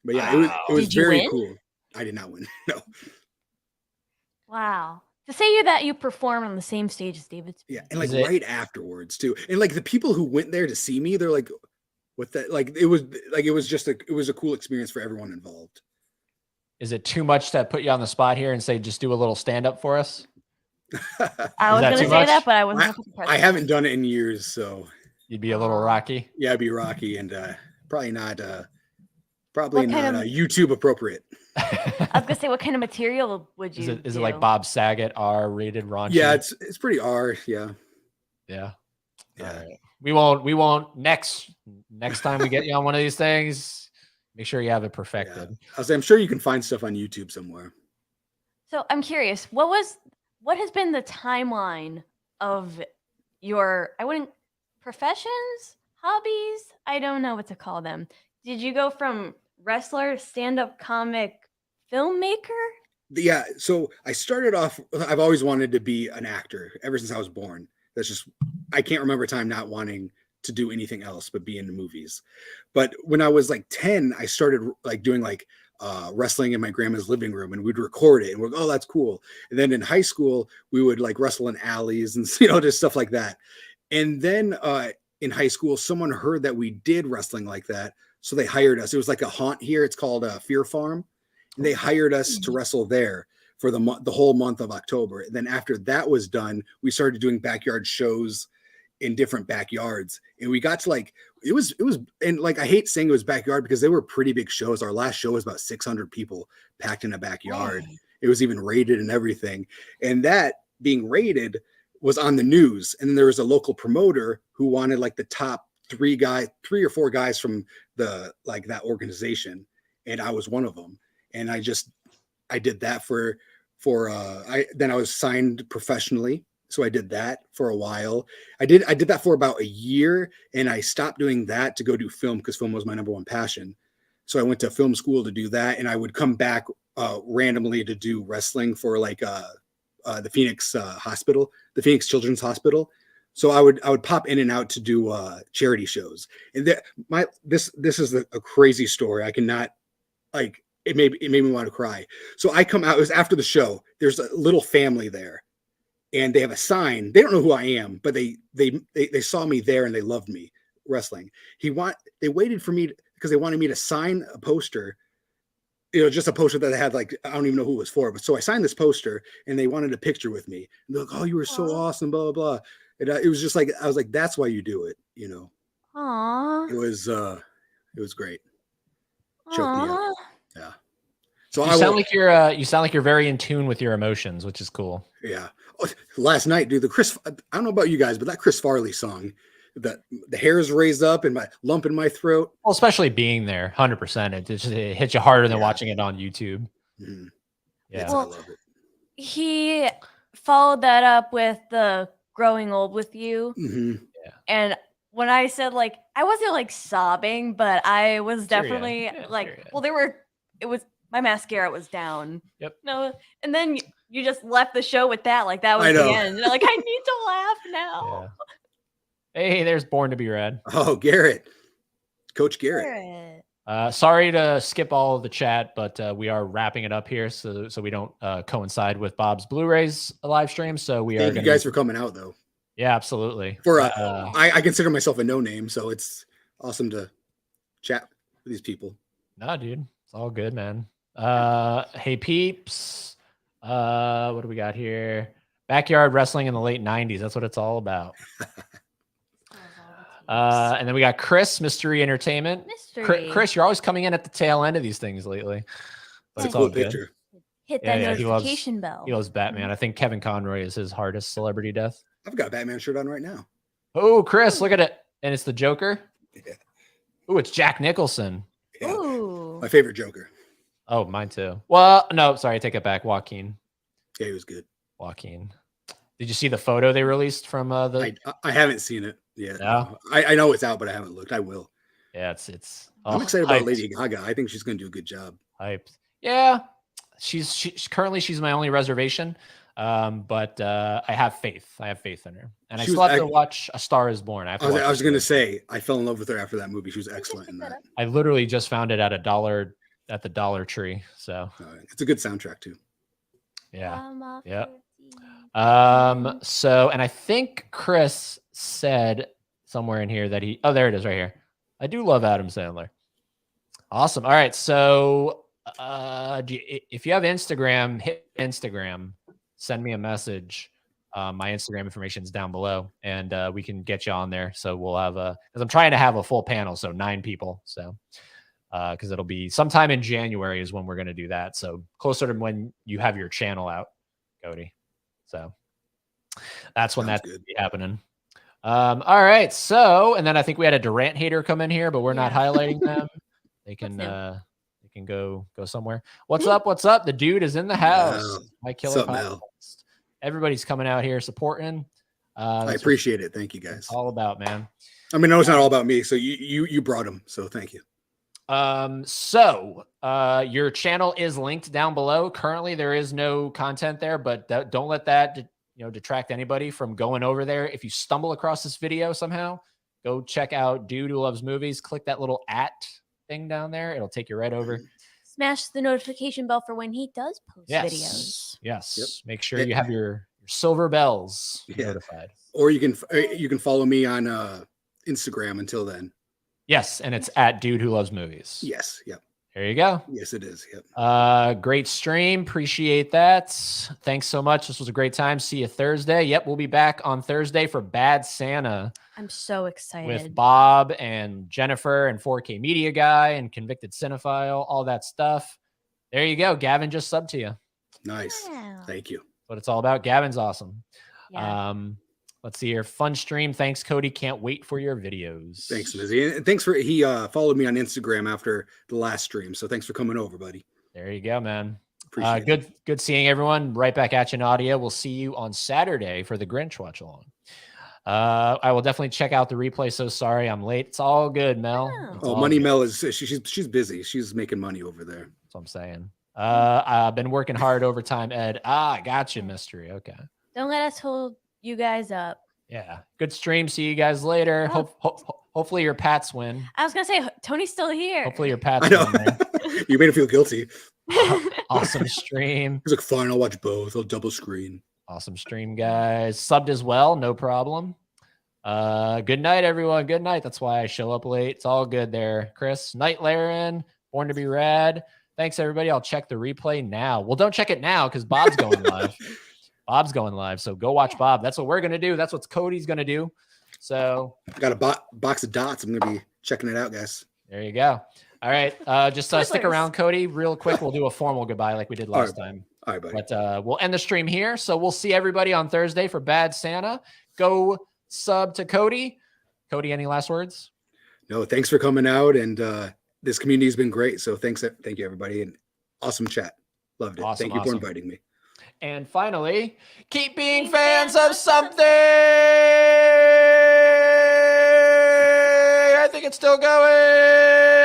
But yeah, it was very cool. I did not win. No. Wow. To say that you perform on the same stage as David. Yeah, and like right afterwards too. And like the people who went there to see me, they're like, "What that?" Like it was a cool experience for everyone involved. Is it too much to put you on the spot here and say just do a little stand up for us? I was going to say that, but I wasn't. I haven't done it in years, so you'd be a little rocky. Yeah, I'd be rocky and probably not YouTube appropriate. I was gonna say, what kind of material would you? Is it like Bob Saget R-rated raunchy? Yeah, it's pretty R. Yeah. Yeah. All right. We won't next time we get you on one of these things. Make sure you have it perfected. Yeah. I'm sure you can find stuff on YouTube somewhere. So I'm curious, what has been the timeline of your professions, hobbies? I don't know what to call them. Did you go from wrestler to stand-up comic filmmaker? Yeah, so I started off, I've always wanted to be an actor ever since I was born. That's just, I can't remember a time not wanting to do anything else but be in the movies. But when I was like 10, I started like doing like wrestling in my grandma's living room, and we'd record it and we're like, oh, that's cool. And then in high school, we would like wrestle in alleys and just stuff like that. And then in high school, someone heard that we did wrestling like that. So they hired us. It was like a haunt here. It's called Fear Farm. And they hired us to wrestle there for the whole month of October. And then after that was done, we started doing backyard shows in different backyards. And we got to like, it was, and like, I hate saying it was backyard because they were pretty big shows. Our last show was about 600 people packed in a backyard. Oh. It was even rated and everything. And that being rated was on the news. And then there was a local promoter who wanted like the top 3 or 4 guys from that organization. And I was one of them. And I did that then I was signed professionally. So I did that for a while. I did that for about a year, and I stopped doing that to go do film because film was my number one passion. So I went to film school to do that. And I would come back randomly to do wrestling for like the Phoenix hospital, the Phoenix Children's Hospital. So I would pop in and out to do charity shows. And this is a crazy story. I cannot, like, it made me want to cry. So I come out, it was after the show. There's a little family there, and they have a sign. They don't know who I am, but they saw me there and they loved me wrestling. They waited for me because they wanted me to sign a poster, just a poster that I had, like, I don't even know who it was for. But so I signed this poster and they wanted a picture with me. And they're like, oh, you were so awesome, blah, blah, blah. And it was just like, I was like, that's why you do it, Aww. It was great. Choked me up. Yeah. So you sound like you're very in tune with your emotions, which is cool. Yeah. Last night, dude, I don't know about you guys, but that Chris Farley song, the hairs raised up and my lump in my throat. Well, especially being there, 100%. It hits you harder than watching it on YouTube. Mm-hmm. Yeah. Well, I love it. He followed that up with the Growing Old with You. Mm-hmm. Yeah. And when I said, like, I wasn't like sobbing, but I was definitely my mascara was down. Yep. No, and then you just left the show with that. Like, that was the end. Like, I need to laugh now. Yeah. Hey, there's Born to Be Rad. Oh, Garrett. Coach Garrett. Sorry to skip all of the chat, but we are wrapping it up here so we don't coincide with Bob's Blu-rays live stream. So we Thank you guys for coming out, though. Yeah, absolutely. I consider myself a no-name, so it's awesome to chat with these people. Nah, dude, it's all good, man. Hey peeps, what do we got here? Backyard wrestling in the late 90s. That's what it's all about. And then we got Chris, Mystery Entertainment. Chris, you're always coming in at the tail end of these things lately. But it's a cool picture. Hit that notification bell. He loves Batman. I think Kevin Conroy is his hardest celebrity death. I've got a Batman shirt on right now. Oh, Chris, look at it. And it's the Joker. Yeah. Oh, it's Jack Nicholson. Yeah. Ooh. My favorite Joker. Oh, mine too. Well, no, sorry, I take it back. Joaquin. Yeah, he was good. Joaquin. Did you see the photo they released from the? I haven't seen it yet. No? I know it's out, but I haven't looked. I will. Yeah, it's. I'm excited about Lady Gaga. I think she's going to do a good job. Hyped. Yeah, she's currently my only reservation. But I have faith. I have faith in her, and I still have to watch A Star Is Born. I was going to say I fell in love with her after that movie. She was excellent in that. I literally just found it at the Dollar Tree. So it's a good soundtrack too. Yeah. Yeah. So, and I think Chris said somewhere in here that oh, there it is right here. I do love Adam Sandler. Awesome. All right. So, if you have Instagram, hit Instagram, send me a message. My Instagram information is down below, and we can get you on there. So we'll have because I'm trying to have a full panel, so 9 people. So, because it'll be sometime in January is when we're going to do that. So closer to when you have your channel out, Cody. So that's when that's going to be happening. All right. So, and then I think we had a Durant hater come in here, but we're not highlighting them. They can go somewhere. What's up? What's up? The dude is in the house. My killer podcast. Everybody's coming out here supporting. I appreciate it. Thank you, guys. It's all about, man. I mean, no, it's not all about me. So you brought him. So thank you. So your channel is linked down below. Currently, there is no content there, but don't let that detract anybody from going over there. If you stumble across this video somehow, go check out Dude Who Loves Movies. Click that little @ thing down there. It'll take you right over. Smash the notification bell for when he does post videos. Yes. Yep. Make sure you have your silver bells notified. Or you can follow me on Instagram until then. Yes, and it's @ Dude Who Loves Movies. Yes. Yep. There you go. Yes, it is. Yep. Great stream. Appreciate that. Thanks so much. This was a great time. See you Thursday. Yep, we'll be back on Thursday for Bad Santa. I'm so excited. With Bob and Jennifer and 4K Media Guy and Convicted Cinephile, all that stuff. There you go. Gavin just subbed to you. Nice. Yeah. Thank you. That's what it's all about. Gavin's awesome. Yeah. Let's see here. Fun stream. Thanks, Cody. Can't wait for your videos. Thanks, Lizzie. And thanks he followed me on Instagram after the last stream. So thanks for coming over, buddy. There you go, man. Appreciate it. Good seeing everyone. Right back at you in audio. We'll see you on Saturday for the Grinch watch along. I will definitely check out the replay. So sorry I'm late. It's all good, Mel. Money good. Mel is she's busy. She's making money over there. That's what I'm saying. I've been working hard overtime, Ed. Gotcha, mystery. Okay. Don't let us hold you guys up. Yeah. Good stream. See you guys later. Hopefully your Pats win. I was gonna say Tony's still here. Hopefully your Pats win. You made him feel guilty. Awesome stream. He's like, fine, I'll watch both. I'll double screen. Awesome stream, guys. Subbed as well. No problem. Good night, everyone. Good night. That's why I show up late. It's all good there. Chris, Night Laren, Born to be Rad. Thanks, everybody. I'll check the replay now. Well, don't check it now because Bob's going live. Bob's going live. So go watch Bob. That's what we're going to do. That's what Cody's going to do. So I got a box of dots. I'm going to be checking it out, guys. There you go. All right. Just stick around, Cody, real quick. We'll do a formal goodbye like we did last time. All right, buddy. But we'll end the stream here. So we'll see everybody on Thursday for Bad Santa. Go sub to Cody. Cody, any last words? No, thanks for coming out. And this community has been great. So thank you, everybody. And awesome chat. Loved it. Awesome, thank you for inviting me. And finally, keep being fans of something. I think it's still going.